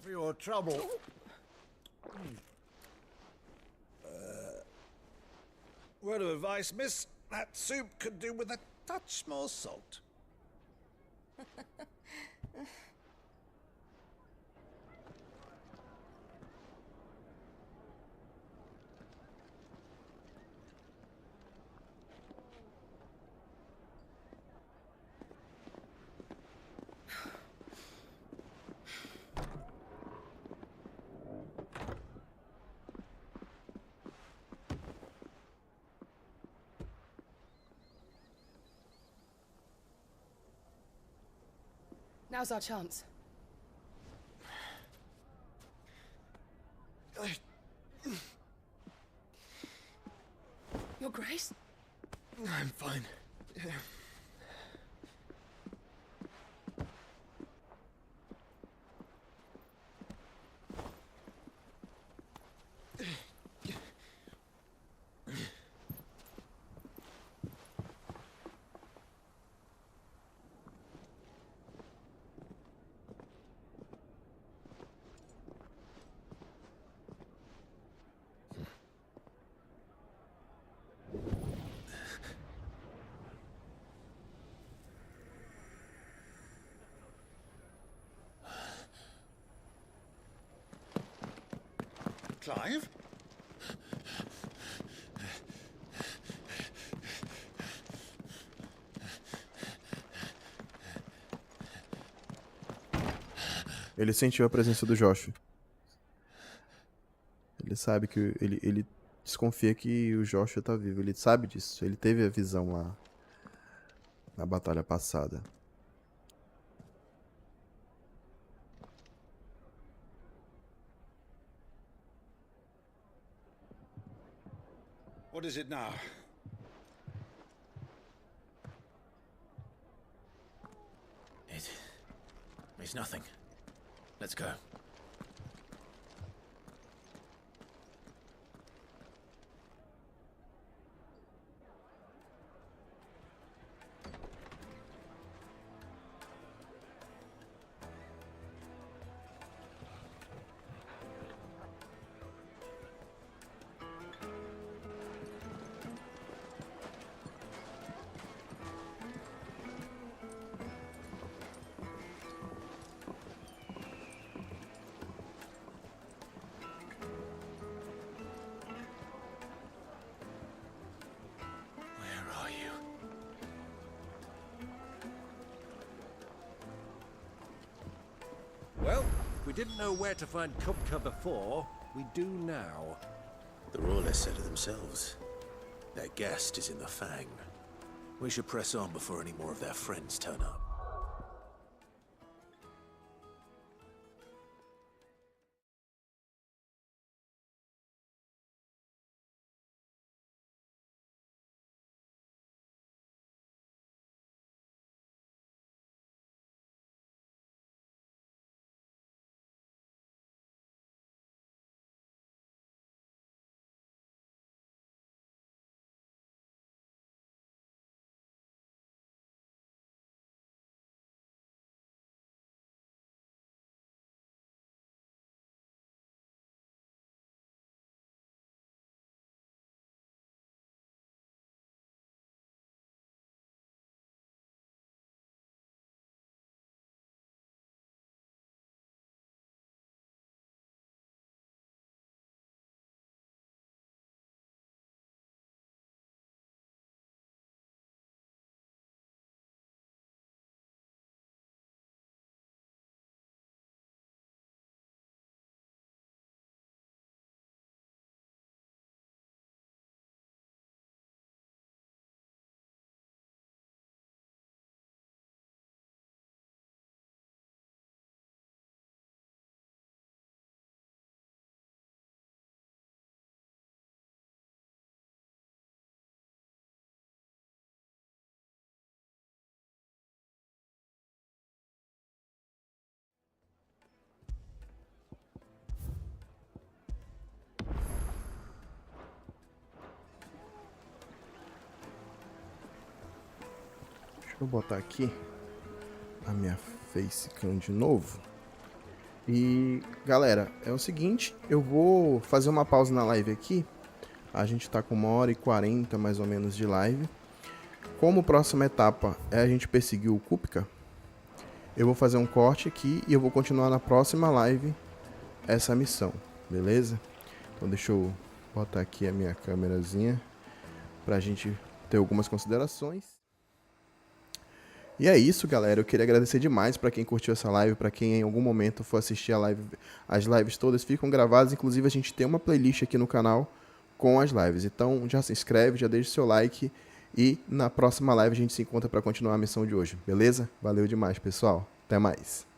For your trouble. Word of advice, miss. That soup could do with a touch more salt. Now's our chance. Your Grace? I'm fine. Clive? Ele sentiu a presença do Joshua. Ele sabe que... Ele desconfia que o Joshua tá vivo. Ele sabe disso. Ele teve a visão lá na batalha passada. What is it now? It's nothing. Let's go. didn't know where to find Kupka before, we do now. The Royalists said it themselves. Their guest is in the Fang. We should press on before any more of their friends turn up. Deixa eu botar aqui a minha facecam de novo. E galera, é o seguinte, eu vou fazer uma pausa na live aqui. A gente tá com 1h40 mais ou menos de live. Como próxima etapa é a gente perseguir o Kupka, eu vou fazer um corte aqui e eu vou continuar na próxima live essa missão, beleza? Então deixa eu botar aqui a minha câmerazinha pra gente ter algumas considerações. E é isso, galera. Eu queria agradecer demais para quem curtiu essa live, para quem em algum momento for assistir a live. As lives todas ficam gravadas, inclusive a gente tem uma playlist aqui no canal com as lives. Então já se inscreve, já deixa o seu like e na próxima live a gente se encontra para continuar a missão de hoje, beleza? Valeu demais, pessoal. Até mais.